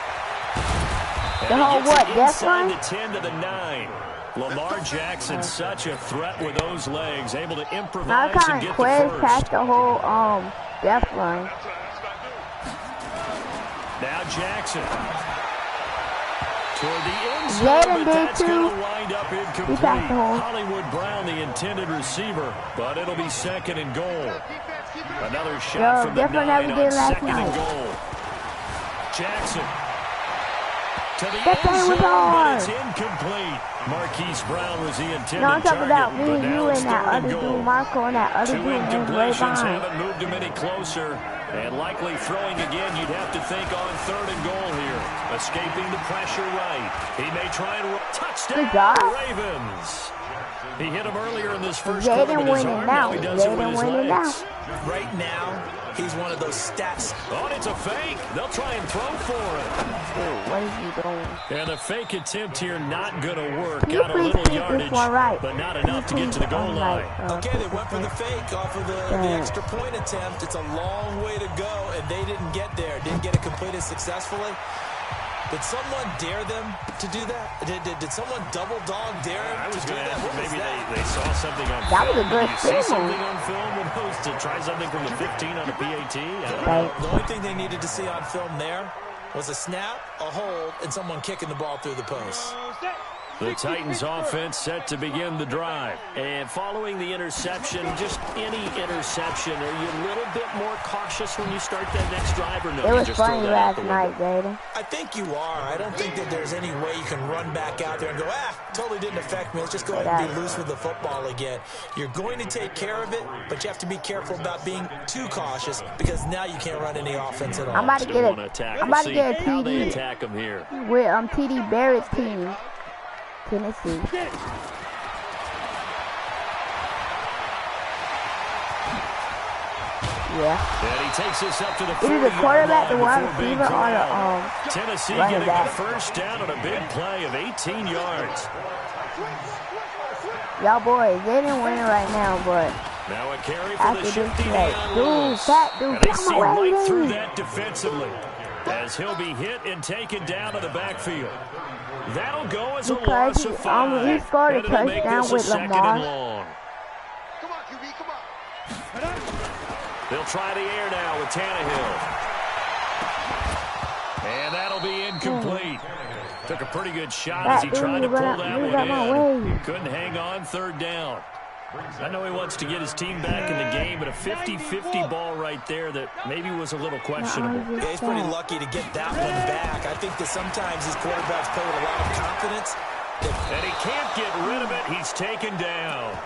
The whole what, death run? Inside the 10 to the 9. Lamar Jackson, such a threat with those legs, able to improvise and get the first. Past the whole death line. Now Jackson toward the end zone, but that's going to wind up incomplete. Hollywood Brown, the intended receiver, but it'll be 2nd and goal. Another shot from the 9 on 2nd and goal. Jackson to the end zone, but it's incomplete. Marquise Brown was the intended target. No, I'm talking about me and you and that other dude, Marco, and that other dude. 2 incompletions haven't moved him any closer. And likely throwing again, you'd have to think on 3rd and goal here. Escaping the pressure right. He may try and touchdown Ravens. He hit him earlier in this first quarter with his arm. Now he does it with his legs. Right now, he's one of those stats. Oh, and it's a fake. They'll try and throw for it. Dude, what is he doing? And the fake attempt here not going to work. Got a little yardage, but not enough to get to the goal line. Okay, they went for the fake off of the extra point attempt. It's a long way to go, and they didn't get there. Didn't get it completed successfully. Did someone dare them to do that? Did someone double dog dare them to do that? Maybe they saw something on film. That was a good film. See something on film with those to try something from the 15 on the PAT? The only thing they needed to see on film there was a snap, a hold, and someone kicking the ball through the post. The Titans offense set to begin the drive. And following the interception, just any interception, are you a little bit more cautious when you start that next drive or no? It was funny last night, Zayden. I think you are. I don't think that there's any way you can run back out there and go, totally didn't affect me. Let's just go ahead and be loose with the football again. You're going to take care of it, but you have to be careful about being too cautious because now you can't run any offense at all. I'm about to get a TD attack them here. With TD Barrett's team. Tennessee. Yeah. And he takes us up to the 40-yard line. Either the quarterback, the wide receiver, or the Tennessee getting a first down on a big play of 18 yards. Y'all boys, they didn't win right now, but now a carry for after the this play, dude, and they see right through that defensively. as he'll be hit and taken down to the backfield. That'll go as a Because loss of 5. he scored a And it'll make touchdown this a with second Lamar. and long. Come on, QB, come on. They'll try the air now with Tannehill. And that'll be incomplete. Took a pretty good shot as he tried to pull that one in. Couldn't hang on third down. I know he wants to get his team back in the game, but a 50-50 ball right there that maybe was a little questionable. Yeah, he's pretty lucky to get that one back. I think that sometimes these quarterbacks play with a lot of confidence. And he can't get rid of it. He's taken down.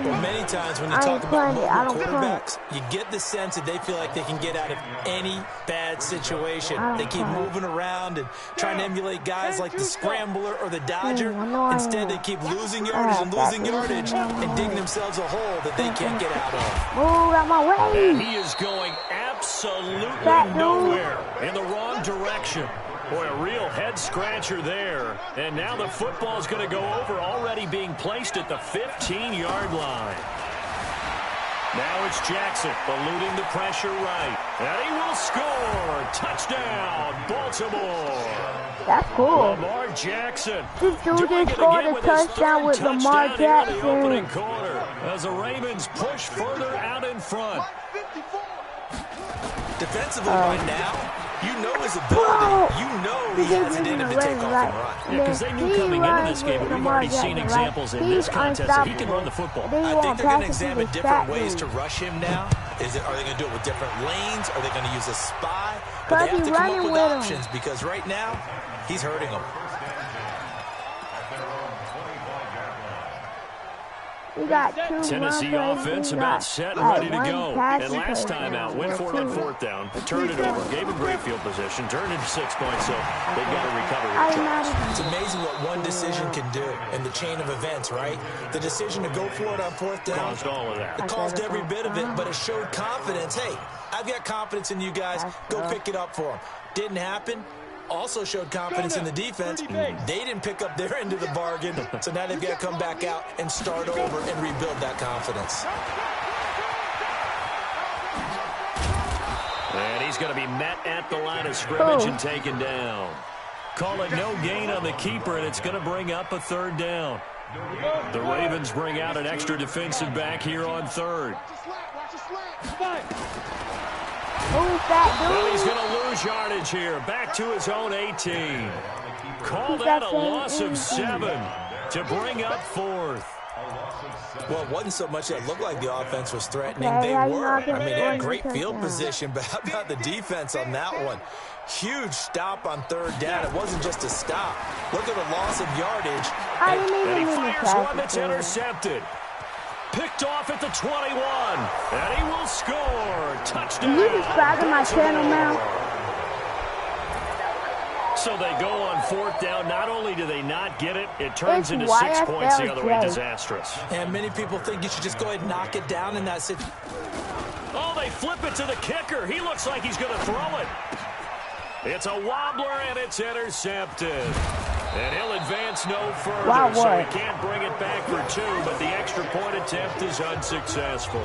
Well, many times when you talk about mobile quarterbacks, you get the sense that they feel like they can get out of any bad situation. They keep moving around and trying to emulate guys like the Scrambler or the Dodger. Instead, they keep losing yardage and digging themselves a hole that they can't get out of. Move out my way. And he is going absolutely nowhere in the wrong direction. Boy, a real head-scratcher there. And now the football's going to go over, already being placed at the 15-yard line. Now it's Jackson, eluding the pressure right. And he will score. Touchdown, Baltimore. That's cool. Lamar Jackson. This dude just scored a touchdown with Lamar Jackson. The opening quarter as the Ravens push further out in front. Defensively right now, you know his ability. You know he has it in him to take off and run. Yeah, because they knew coming into this game, but we've already seen examples in this contest that he can run the football. I think they're going to examine different ways to rush him now. Are they going to do it with different lanes? Are they going to use a spy? But they have to come up with options because right now, he's hurting them. We got two Tennessee offense about set and ready to go. And last time out, went for it on fourth down, turned it over, gave him great field position, turned into 6 points, so they've got to recover here, Charles. It's amazing what one decision can do in the chain of events, right? The decision to go for it on fourth down. Caused all of that. It caused every bit of it, but it showed confidence. Hey, I've got confidence in you guys. Go pick it up for them. Didn't happen. Also showed confidence in the defense. They didn't pick up their end of the bargain, so now they've got to come back out and start over and rebuild that confidence. And he's going to be met at the line of scrimmage and taken down. Call it no gain on the keeper, and it's going to bring up a third down. The Ravens bring out an extra defensive back here on third. Well, he's going to lose yardage here. Back to his own 18. Call that a loss of 7 to bring up fourth. Well, it wasn't so much that it looked like the offense was threatening. They were. I mean, they had great field position, but how about the defense on that one? Huge stop on third down. It wasn't just a stop. Look at the loss of yardage. And he fires one that's intercepted. Picked off at the 21, and he will score. Touchdown. Can you subscribe to my channel now? So they go on fourth down. Not only do they not get it, it turns into 6 points the other way. Disastrous. And many people think you should just go ahead and knock it down in that situation. Oh, they flip it to the kicker. He looks like he's going to throw it. It's a wobbler, and it's intercepted. And he'll advance no further, so he can't bring it back for 2, but the extra point attempt is unsuccessful.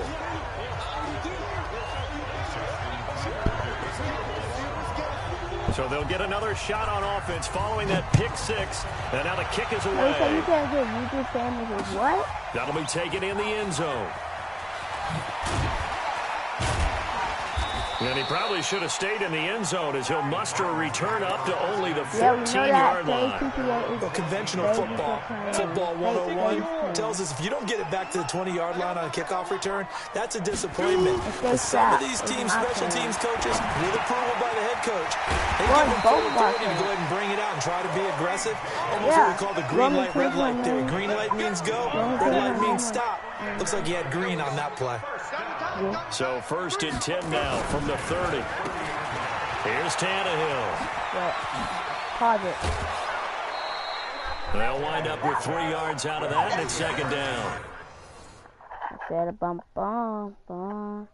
So they'll get another shot on offense following that pick 6, and now the kick is away. So you can't get YouTube sandwiches, what? That'll be taken in the end zone. And he probably should have stayed in the end zone as he'll muster a return up to only the 14-yard line. Well, conventional football 101 tells us if you don't get it back to the 20-yard line on a kickoff return, that's a disappointment. But some of these teams, special teams coaches, with approval by the head coach, they give them full authority to go ahead and bring it out and try to be aggressive. Almost what we call the green light, red light theory. Green light means go, red light means stop. Looks like he had green on that play. So 1st and 10 now from the 30. Here's Tannehill. They'll wind up with 3 yards out of that, and it's 2nd down. I said a bum bum bum.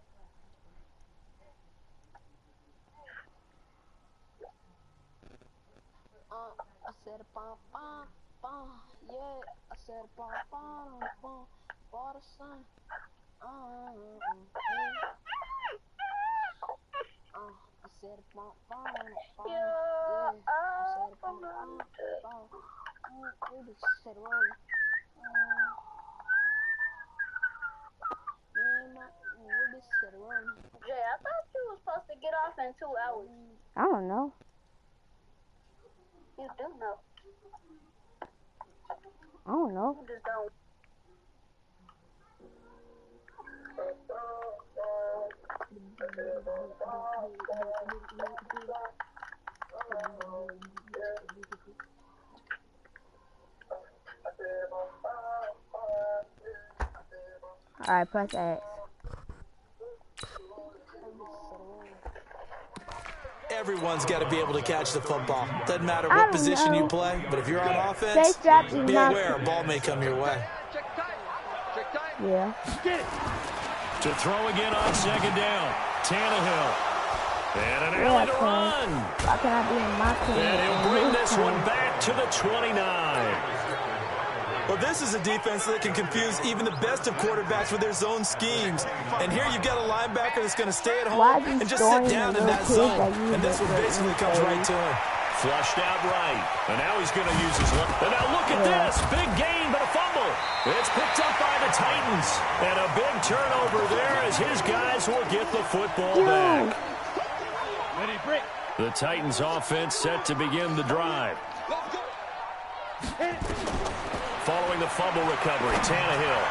I said a bum bum bum. Yeah, I said a bum bum bum. For the sun. I Jay, I thought you was supposed to get off in 2 hours. I don't know. You do know. I don't know. You just don't. Alright, press X. Everyone's got to be able to catch the football. Doesn't matter what position you play, but if you're on offense, be aware a ball may come your way. Yeah. To throw again on second down. Tannehill. And an alley to run. Why can I be in my team? And he'll bring this one back to the 29. Well, this is a defense that can confuse even the best of quarterbacks with their zone schemes. And here you've got a linebacker that's going to stay at home and just sit down in that zone. And this one basically comes right to him. Flushed out right. And now he's going to use his left. And now look at this. Big gain, but a fumble. It's picked up by the Titans. And a big turnover there as his guys will get the football back. The Titans offense set to begin the drive. Following the fumble recovery, Tannehill.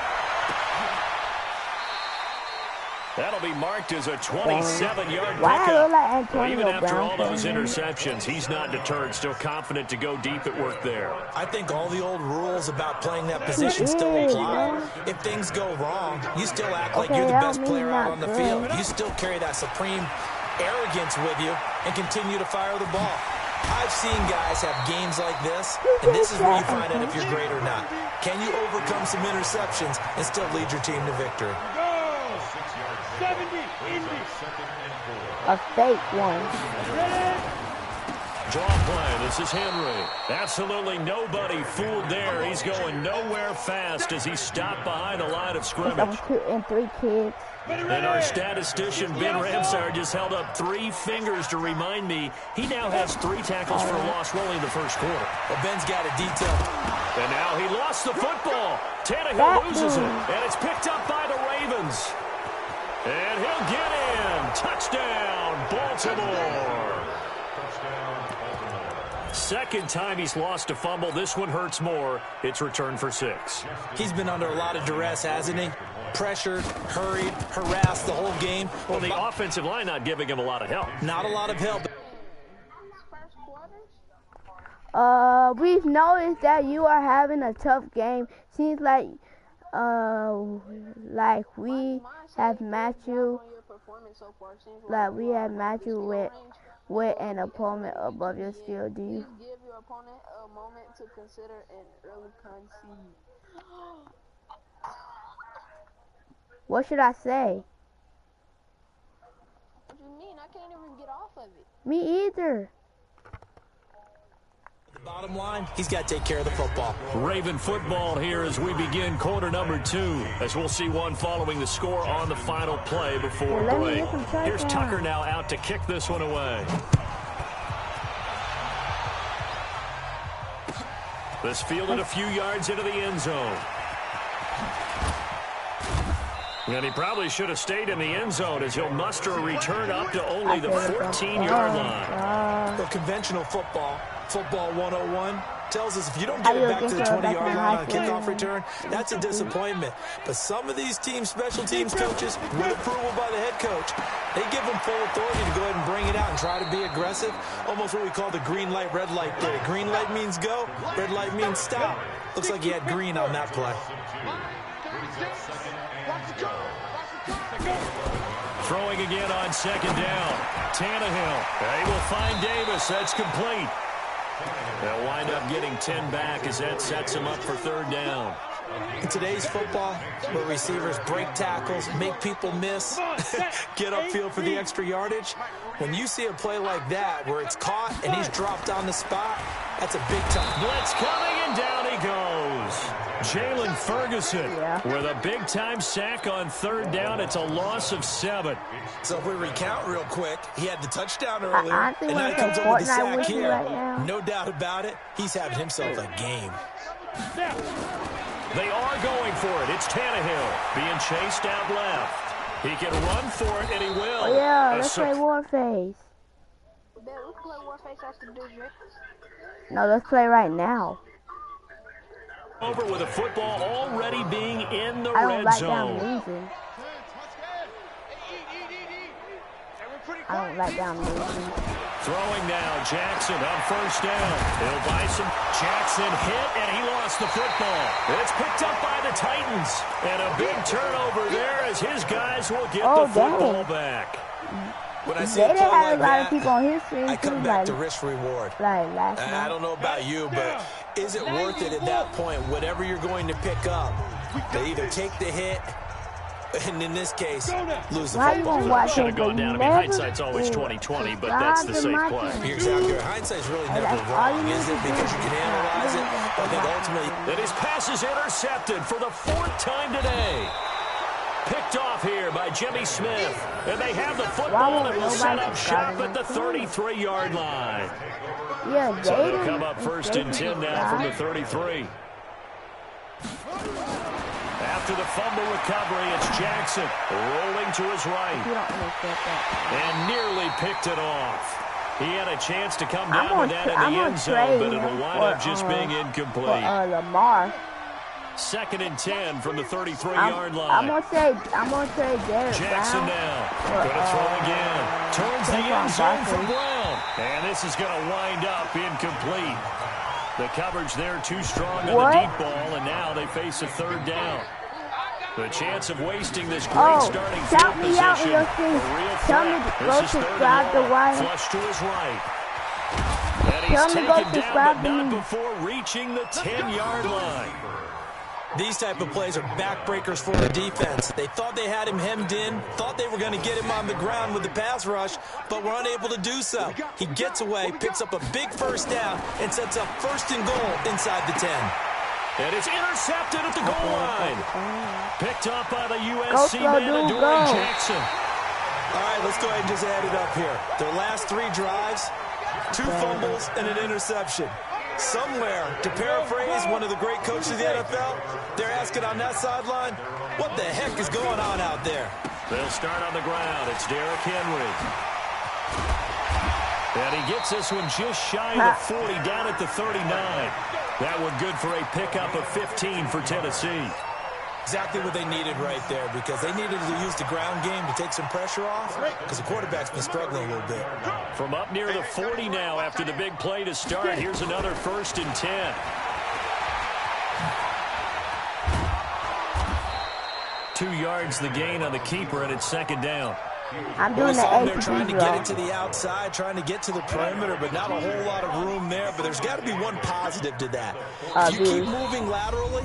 That'll be marked as a 27-yard pickup. Well, even after all those interceptions, he's not deterred, still confident to go deep at work there. I think all the old rules about playing that position still apply. If things go wrong, you still act like you're the best player out on the field. You still carry that supreme arrogance with you and continue to fire the ball. I've seen guys have games like this, and this is where you find out if you're great or not. Can you overcome some interceptions and still lead your team to victory? 70 Indy. A fake one. Draw play. This is Henry. Absolutely nobody fooled there. He's going nowhere fast as he stopped behind the line of scrimmage. And 3 kids. And our statistician, Ben Ramsar, just held up 3 fingers to remind me he now has 3 tackles for a loss rolling in the first quarter. Well, Ben's got it detailed. And now he lost the football. Tannehill loses it, and it's picked up by the Ravens. And he'll get in. Touchdown, Baltimore. Second time he's lost a fumble. This one hurts more. It's returned for 6. He's been under a lot of duress, hasn't he? Pressured, hurried, harassed the whole game. Well, the offensive line not giving him a lot of help. Not a lot of help. We've noticed that you are having a tough game. Seems like we have matched you. Like we have matched you with an opponent above your skill. Do you give your opponent a moment to consider an early concede? What should I say? What do you mean? I can't even get off of it. Me either. The bottom line, he's got to take care of the football. Raven football here as we begin quarter number 2, as we'll see one following the score on the final play before break. Here's Tucker now out to kick this one away. This fielded a few yards into the end zone. And he probably should have stayed in the end zone as he'll muster a return up to only the 14-yard line. The conventional football 101, tells us if you don't get it back to the 20-yard line on a kickoff return, that's a disappointment. But some of these special teams coaches, with approval by the head coach, they give them full authority to go ahead and bring it out and try to be aggressive. Almost what we call the green light, red light play. Green light means go, red light means stop. Looks like he had green on that play. Throwing again on second down. Tannehill. They will find Davis. That's complete. They'll wind up getting 10 back as that sets him up for third down. In today's football, where receivers break tackles, make people miss, get upfield for the extra yardage, when you see a play like that where it's caught and he's dropped on the spot, that's a big time. Blitz coming, and down he goes. Jalen Ferguson with a big-time sack on third down. It's a loss of 7. So if we recount real quick, he had the touchdown earlier, honestly and now he wanna comes play up with the Fortnite sack with you here. right now. No doubt about it, he's having himself a game. They are going for it. It's Tannehill being chased out left. He can run for it, and he will. Oh, yeah, let's play Warface. No, let's play right now. Over with a football already being in the I don't red like zone. them losing. I don't like them losing. Throwing now, Jackson on first down. He'll buy some. Jackson hit, and he lost the football. It's picked up by the Titans. And a big turnover there as his guys will get the football back. When I see a play had like a lot of that, people on his team I come too, back like, to risk-reward. like last I night. don't know about you, but is it worth it at that point? Whatever you're going to pick up, they either take the hit, and in this case, lose the football. Should have gone down. I mean, hindsight's always 20/20, but that's the safe play. You're exactly right. Hindsight's really never wrong, is it? Because you can analyze it. But I think ultimately, and his pass is intercepted for the 4th time today. Picked off here by Jimmy Smith. And they have the football and will set up shop at the 33-yard line. Yeah, so they'll come up 1st and 10 now from the 33. After the fumble recovery, it's Jackson rolling to his right. And nearly picked it off. He had a chance to come down with that in the end zone, but it'll wind up just being incomplete. Lamar. 2nd and 10 from the 33-yard line. I'm gonna say Derek Jackson Brown. now. Gonna throw again. Turns the end zone for Brown. And this is gonna wind up incomplete. The coverage there too strong on the deep ball, and now they face a 3rd down. The chance of wasting this great starting field position. A real threat. This is 3rd and 1. Flush to his right. And he's taken down, but not before reaching the 10-yard line. these type of plays are backbreakers for the defense. They thought they had him hemmed in, thought they were going to get him on the ground with the pass rush, but were unable to do so. He gets away, picks up a big first down, and sets up 1st and goal inside the 10. And it's intercepted at the goal line. Picked up by the USC man, Adoree Jackson. All right, let's go ahead and just add it up here. Their last 3 drives, 2 fumbles, and an interception. Somewhere, to paraphrase one of the great coaches of the NFL, they're asking on that sideline, what the heck is going on out there? They'll start on the ground. It's Derrick Henry. And he gets this one just shy of the 40, down at the 39. That one good for a pickup of 15 for Tennessee. Exactly what they needed right there, because they needed to use the ground game to take some pressure off, because the quarterback's been struggling a little bit. From up near the 40 now after the big play to start. Here's another 1st and 10. Two yards the gain on the keeper, and it's 2nd down. I'm doing the ATP They're trying to get it to the outside, trying to get to the perimeter, but not a whole lot of room there. But there's got to be one positive to that. If you keep moving laterally,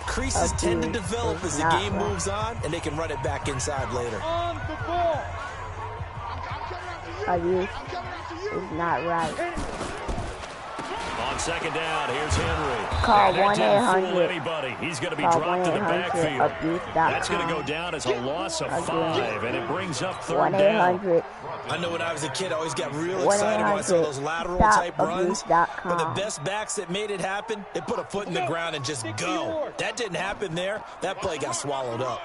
creases tend to develop as the game moves on, and they can run it back inside later. It's not right. On 2nd down, here's Henry. Call that didn't 1-800. fool anybody. He's going to be dropped to the backfield. That's going to go down as a loss of 5, and it brings up 3rd down. I know when I was a kid, I always got real excited when I saw those lateral-type runs. But the best backs that made it happen, they put a foot in the ground and just go. That didn't happen there. That play got swallowed up.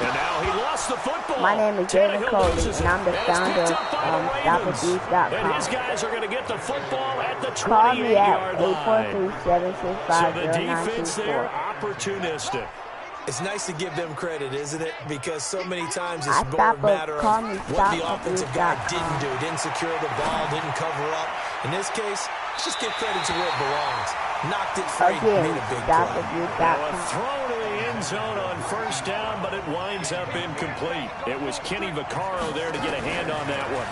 And now he lost the football. My name is Jalen Coley, and I'm the founder of StopAbuse.com. And his guys are going to get the football at the 28-yard line. 843-765-0924. So the defense there, opportunistic. It's nice to give them credit, isn't it? Because so many times it's more a matter of what the offensive guy didn't do. Didn't secure the ball, didn't cover up. In this case, let's just give credit to where it belongs. Knocked it free, made a big play. Now a throw to the end zone on 1st down, but it winds up incomplete. It was Kenny Vaccaro there to get a hand on that one.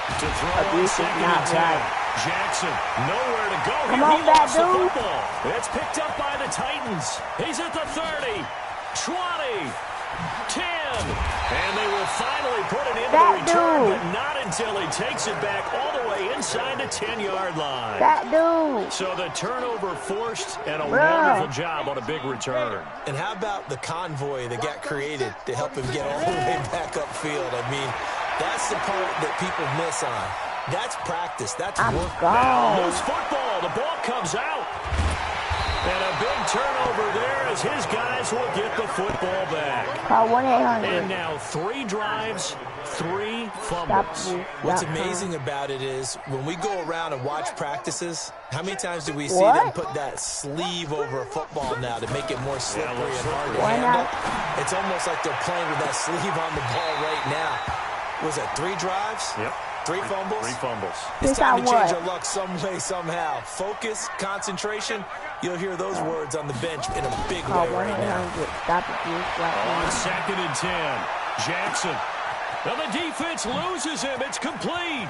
To throw on second and 10. Jackson, nowhere to go. Come on, he lost the dude. football. It's picked up by the Titans. He's at the 30, 20, 10. And they will finally put it into the return, but not until he takes it back all the way inside the 10-yard line. That dude. So the turnover forced and a wonderful job on a big return. And how about the convoy that got created to help him get all the way back upfield? I mean, that's the part that people miss on. That's practice. That's work. Now, loose football. The ball comes out. And a big turnover there as his guys will get the football back. Call 1-800. And now 3 drives, 3 fumbles. What's amazing about it is when we go around and watch practices, how many times do we see them put that sleeve over a football now to make it more slippery and hard to handle? It's almost like they're playing with that sleeve on the ball right now. Was it 3 drives? Yep. 3 fumbles? 3 fumbles. It's time to change your luck some way, somehow. Focus, concentration. You'll hear those words on the bench in a big way right now. On second and 10, Jackson. Now the defense loses him. It's complete.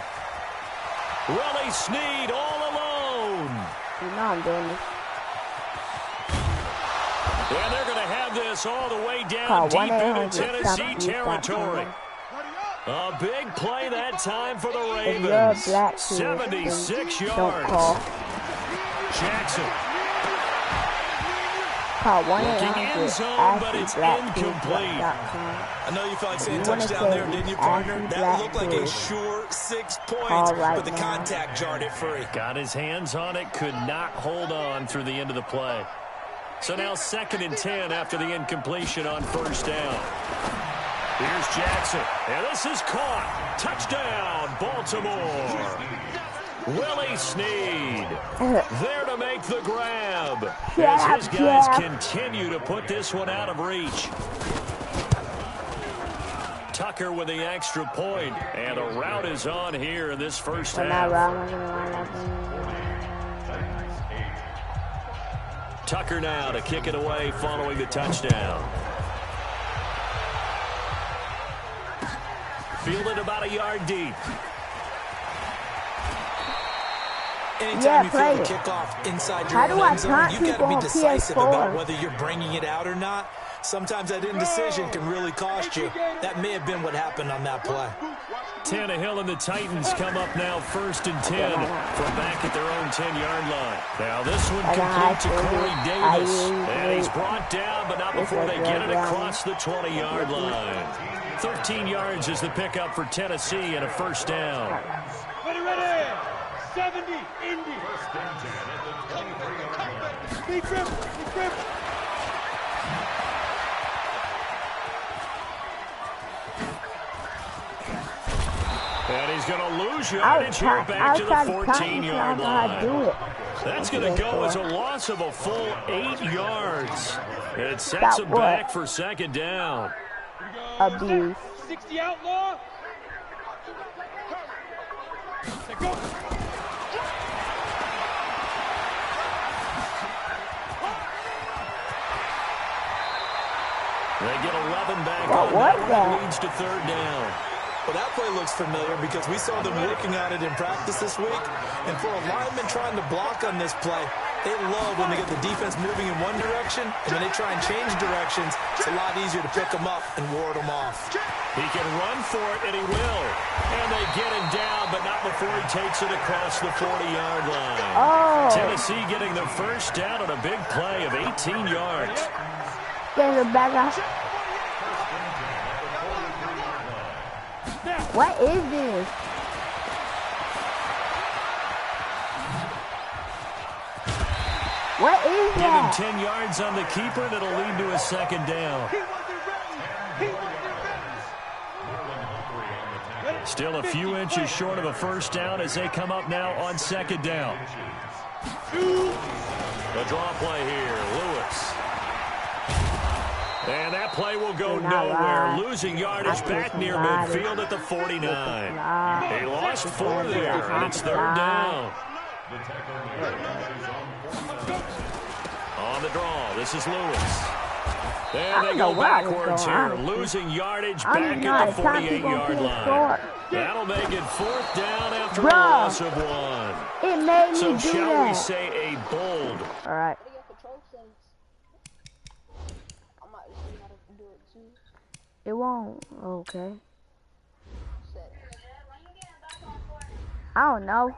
Willie Snead all alone. I'm doing this. And they're going to have this all the way down deep into Tennessee territory. A big play that time for the Ravens. 76 yards. Jackson. Looking in zone, but it's incomplete. I know you felt like saying touchdown there, didn't you, partner? That looked like a sure 6 points, but the contact jarred it free. Got his hands on it, could not hold on through the end of the play. So now second and 10 after the incompletion on first down. Here's Jackson, and this is caught. Touchdown, Baltimore. Willie Snead there to make the grab as his guys continue to put this one out of reach. Tucker with the extra point, and a route is on here in this first half. Tucker now to kick it away following the touchdown. Fielded about a yard deep. Anytime you feel the kickoff inside your own end zone, you got to be decisive about whether you're bringing it out or not. Sometimes that indecision can really cost you. That may have been what happened on that play. Tannehill and the Titans come up now first and 10 from back at their own 10-yard line. Now this one complete to Corey Davis. And he's brought down, but not before they get it across the 20-yard line. 13 yards is the pickup for Tennessee and a first down. Ready. 70, Indy. Big grip. And he's going to lose yardage here back to the 14-yard line. That's going to go as a loss of a full 8 yards. It sets him back for second down. Abuse. 60 outlaw. Go. They get 11 back on that. Leads to third down. Well, that play looks familiar because we saw them working on it in practice this week. And for a lineman trying to block on this play, they love when they get the defense moving in one direction, and when they try and change directions, it's a lot easier to pick them up and ward them off. He can run for it, and he will. And they get him down, but not before he takes it across the 40-yard line. Tennessee getting the first down on a big play of 18 yards. What is this? What is that? Give him 10 yards on the keeper, and it'll lead to a second down. Still a few inches short of a first down as they come up now on second down. The draw play here, Lewis. And that play will go nowhere. Losing yardage back near midfield at the 49. He lost 4 there, and it's third down. On the draw, this is Lewis. And they go backwards here, losing yardage back at the 48-yard line. That'll make it 4th down after a loss of 1. It made me so do shall that. we say a bold? All right. It won't. Okay. I don't know.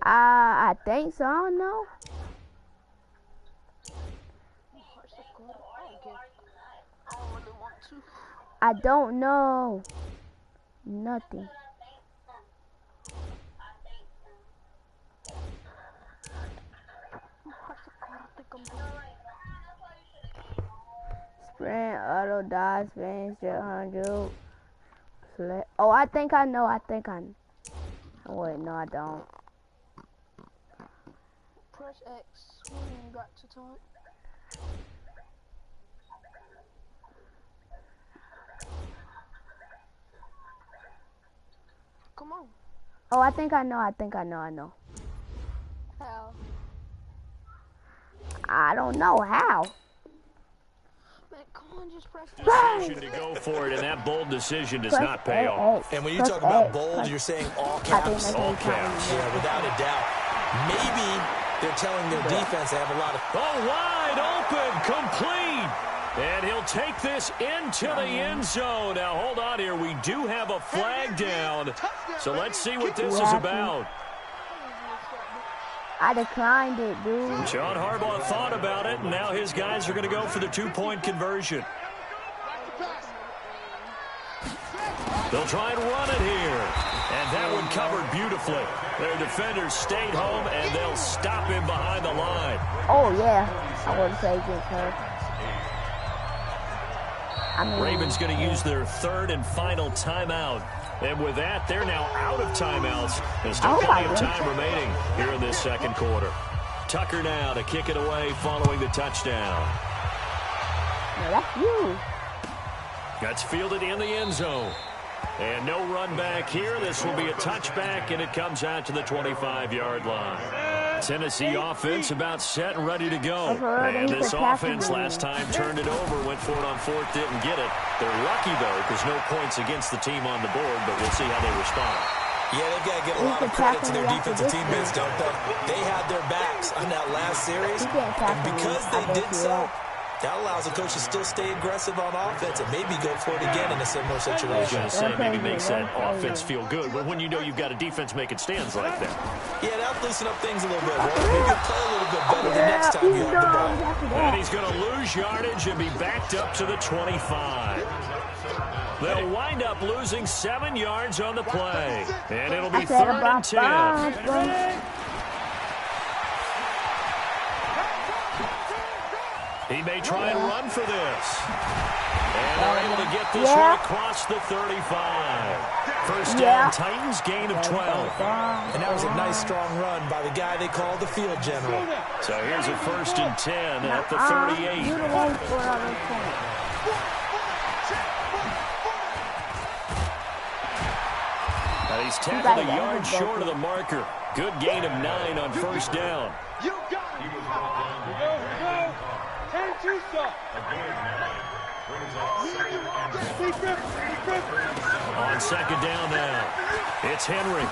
I think so. I don't know. I don't know. Nothing. Sprint, auto, dodge, spin, 100. Oh, I think I know. Oh, wait, no, I don't. Press X when you got to taunt. Come on. Oh, I think I know. How? I don't know how. Man, come on, just press Decision to go for it, and that bold decision does not pay off. And when you talk about bold, you're saying all caps? All caps. Yeah, without a doubt. Maybe they're telling their defense they have a lot of... Oh, wide open, complete. And he'll take this into the end zone. Now, hold on here. We do have a flag down. So let's see what this is about. I declined it, dude. John Harbaugh thought about it, and now his guys are going to go for the 2-point conversion. They'll try and run it here. And that one covered beautifully. Their defenders stayed home, and they'll stop him behind the line. Oh, yeah. I wouldn't say against her. Ravens going to use their 3rd and final timeout. And with that, they're now out of timeouts. There's still plenty of time remaining here in this second quarter. Tucker now to kick it away following the touchdown. No, that's you. That's fielded in the end zone. And no run back here. This will be a touchback, and it comes out to the 25-yard line. Tennessee offense about set and ready to go. And this offense last time turned it over, went for it on 4th, didn't get it. They're lucky, though, because no points against the team on the board, but we'll see how they respond. Yeah, they've got to give a lot of credit to their defensive teammates, don't they? They had their backs on that last series, and because they did so, that allows the coach to still stay aggressive on offense and maybe go for it again in a similar situation. I was going to say, maybe makes that offense feel good, but when you know you've got a defense making stands like that. Yeah, that'll loosen up things a little bit. Maybe you'll play a little bit better the next time you have the ball. And he's going to lose yardage and be backed up to the 25. They'll wind up losing 7 yards on the play. And it'll be 3rd and 10. He may try and run for this. And they're able to get this one across the 35. First down, Titans, gain of 12. And that was a nice, strong run by the guy they call the field general. So here's a 1st and 10 at the 38. He's tackled a yard short of the marker. Good gain of 9 on 1st down. You got it. Here we go. 10-2 stop. On 2nd down now, it's Henry.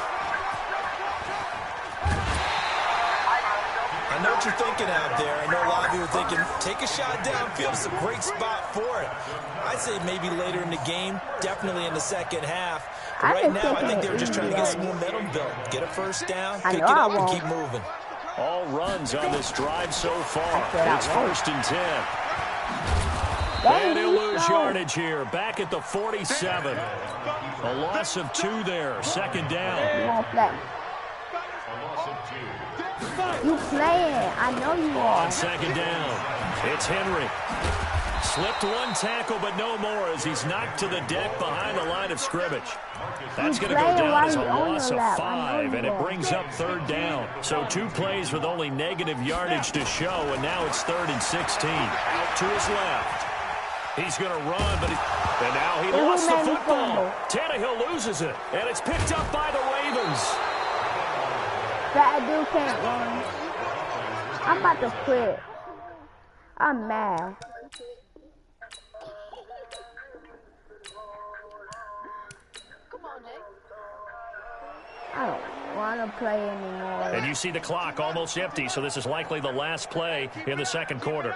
I know what you're thinking out there. I know a lot of you are thinking, take a shot downfield. It's a great spot for it. I'd say maybe later in the game, definitely in the second half. But right now, I think they were just trying to get some momentum built. Get a 1st down, pick it up, and keep moving. All runs on this drive so far. It's 1st and 10. And he'll lose yardage here. Back at the 47. A loss of 2 there. 2nd down. You playing. I know you are. On 2nd down, it's Henry. Slipped 1 tackle, but no more as he's knocked to the deck behind the line of scrimmage. That's going to go down as a loss of 5, and it brings up 3rd down. So 2 plays with only negative yardage to show, and now it's 3rd and 16. Out to his left. He's going to run, but And now he lost the football. Tannehill loses it, and it's picked up by the Ravens. That dude can't run. I'm about to quit. I'm mad. Come on, Jake. I don't want to play anymore. And you see the clock almost empty, so this is likely the last play in the second quarter.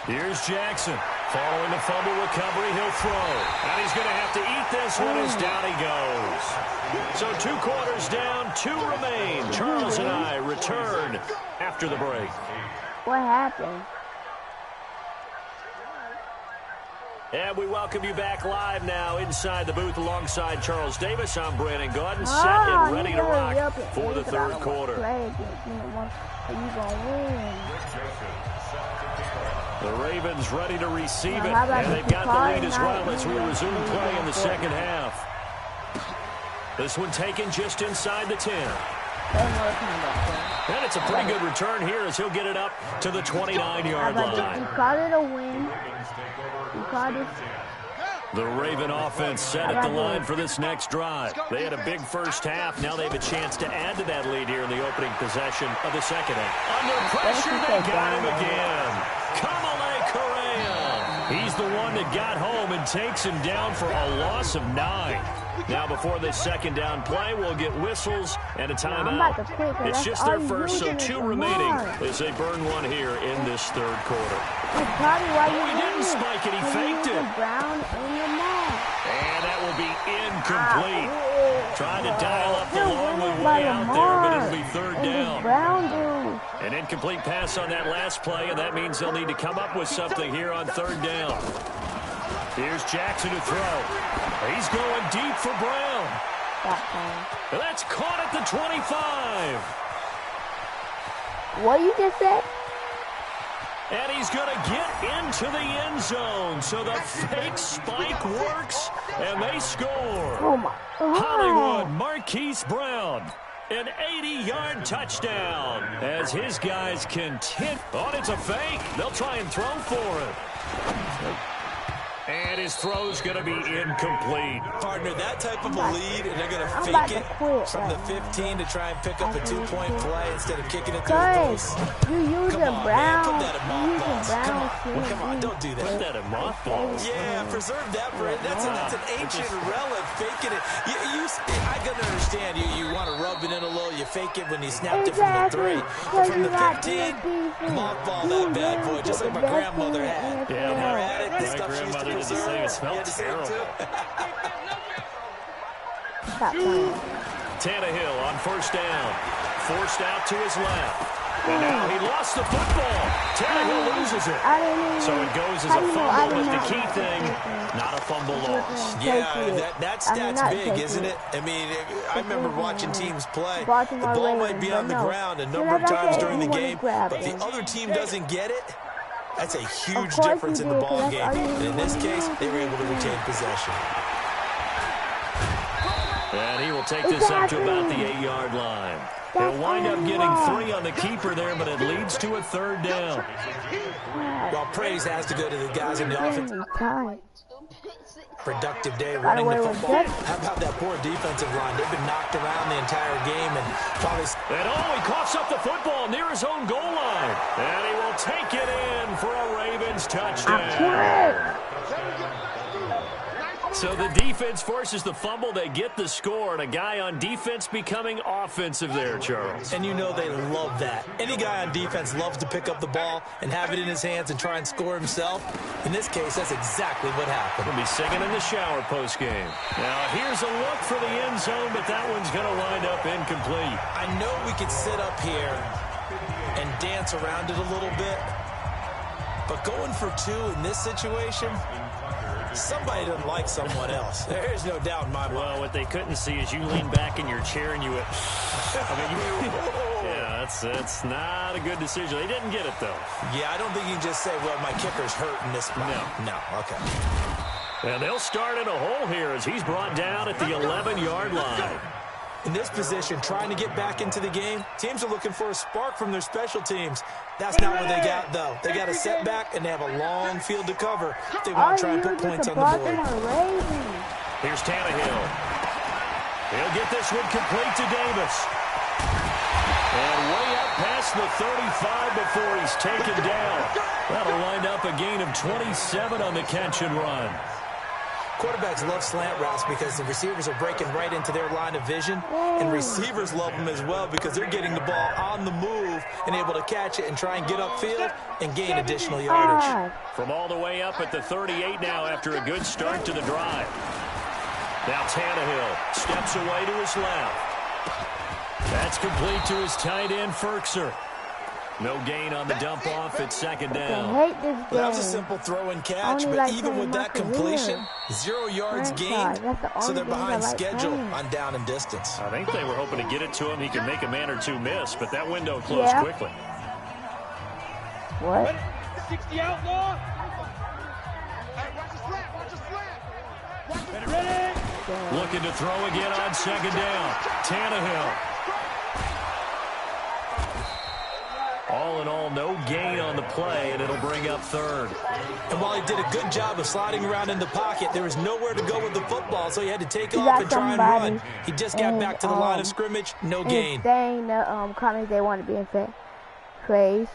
Here's Jackson. Following the fumble recovery, he'll throw. And he's going to have to eat this one as down he goes. So 2 quarters down, 2 remain. Charles and I return after the break. What happened? And we welcome you back live now inside the booth alongside Charles Davis. I'm Brandon Gordon, set and ready to rock for the third quarter. The Ravens ready to receive it, and they've got the lead as well as we resume play in the second half. This one taken just inside the 10. And it's a pretty good return here as he'll get it up to the 29-yard line. You called it a win. You called it. The Raven offense set at the line for this next drive. They had a big first half. Now they have a chance to add to that lead here in the opening possession of the second half. Under pressure, they got him again. Kamale Correa. He's the one that got home and takes him down for a loss of 9. Now before this second down play, we'll get whistles and a timeout. It's just their first, so 2 remaining as they burn one here in this third quarter. He didn't spike it, he faked it. And that will be incomplete. Trying to dial up the long way out there, but it'll be third down. An incomplete pass on that last play, and that means they'll need to come up with something here on third down. Here's Jackson to throw. He's going deep for Brown. And that's caught at the 25. What you just said? And he's going to get into the end zone. So the fake spike works, and they score. Oh, my God. Hollywood Marquise Brown. An 80-yard touchdown as his guys continue. Oh, it's a fake. They'll try and throw for it. And his throw's going to be incomplete. Partner, that type of a lead, and they're going to fake it from the 15 to try and pick up a 2-point play instead of kicking it to the post. You use a Brown. Put that in mothballs. Come on, don't do that. Put that in mothballs. Yeah, preserve that for it. That's an ancient relic, faking it. I can understand you want to rub it in a little. You fake it when you snapped it from the 3. But from the 15, mothball that bad boy, just like my grandmother had. Yeah, never had it. The stuff she used to did the same. It smelled terrible. Tannehill on first down. Forced out to his left. And now he lost the football. Tannehill loses it. So it goes as a fumble, but the key thing, not a fumble loss. Yeah, that stat's big, isn't it? I mean, I remember watching teams play. The ball might be on the ground a number of times during the game, but the other team doesn't get it. That's a huge difference in the ball game. And in this case, they were able to retain possession. And he will take this up to about the 8-yard line. He'll wind up getting 3 on the keeper there, but it leads to a third down. Well, praise has to go to the guys in the offense. Productive day running the football. How about that poor defensive line? They've been knocked around the entire game and probably... And he coughs up the football near his own goal line. And he will take it in for a Ravens touchdown. So the defense forces the fumble. They get the score, and a guy on defense becoming offensive there, Charles. And you know they love that. Any guy on defense loves to pick up the ball and have it in his hands and try and score himself. In this case, that's exactly what happened. He'll be singing in the shower postgame. Now, here's a look for the end zone, but that one's going to wind up incomplete. I know we could sit up here and dance around it a little bit, but going for 2 in this situation... Somebody doesn't like someone else. There's no doubt in my mind. Well, what they couldn't see is you lean back in your chair and you went, yeah, that's not a good decision. They didn't get it, though. Yeah, I don't think you can just say, well, my kicker's hurt in this spot. No, okay. And they'll start in a hole here as he's brought down at the 11-yard line. In this position, trying to get back into the game, teams are looking for a spark from their special teams. That's not what they got, though. They got a setback, and they have a long field to cover if they want to try and put points on the board. Here's Tannehill. He'll get this one complete to Davis. And way up past the 35 before he's taken down. That'll wind up a gain of 27 on the catch and run. Quarterbacks love slant routes because the receivers are breaking right into their line of vision, and receivers love them as well because they're getting the ball on the move and able to catch it and try and get upfield and gain additional yardage. From all the way up at the 38 now after a good start to the drive. Now Tannehill steps away to his left. That's complete to his tight end, Ferkser. No gain on the dump off at second down. I hate this game. Well, that was a simple throw and catch, but even with that completion, 0 yards gained, so they're behind schedule on down and distance. I think they were hoping to get it to him. He could make a man or two miss, but that window closed quickly. What? 60 outlaw. Ready? Looking to throw again on second down. Tannehill. All in all, no gain on the play, and it'll bring up third. And while he did a good job of sliding around in the pocket, there was nowhere to go with the football, so he had to take off and try and run. He just got back to the line of scrimmage, no gain. Saying the comments they want to be in praise.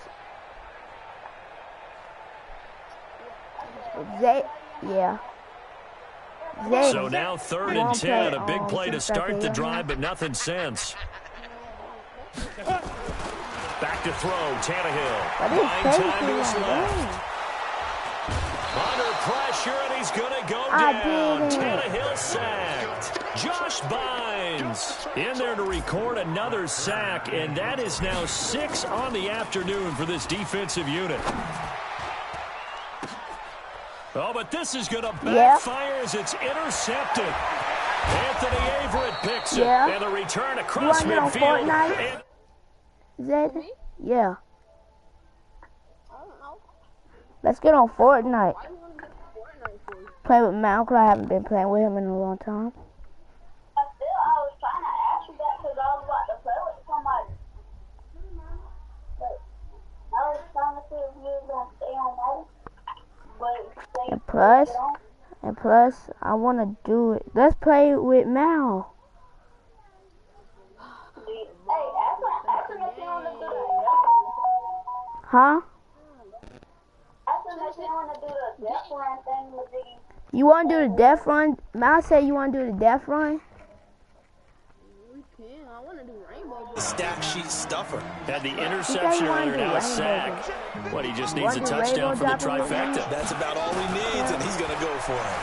So now 3rd and 10, a big play to start the drive, but nothing since. Back to throw, Tannehill. Line time to his left. Under pressure, and he's going to go down. Tannehill sacked. Josh Bynes in there to record another sack, and that is now 6 on the afternoon for this defensive unit. Oh, but this is going to backfire as it's intercepted. Anthony Averett picks it, and the return across midfield. Zed? Yeah. Let's get on Fortnite. Play with Malcolm. I haven't been playing with him in a long time. I was trying to ask you that because I was about to play with somebody. But I was trying to see if you was going to stay on that. And plus, I want to do it. Let's play with Mal. Huh? You want to do the death run? Mal said you want to do the death run? We can. I want to do rainbow. The stat sheet stuffer. Had the interception earlier, now a sack. What, he just needs a touchdown for the trifecta. That's about all he needs, and he's going to go for it.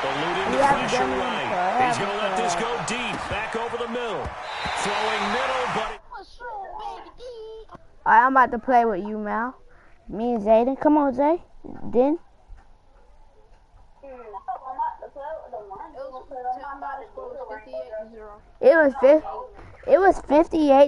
Eluding the pressure right. He's going to let this go deep. Back over the middle. Throwing middle, but... Alright, I'm about to play with you, Mal. Me and Zayden. Come on, Zay. Then. It was 58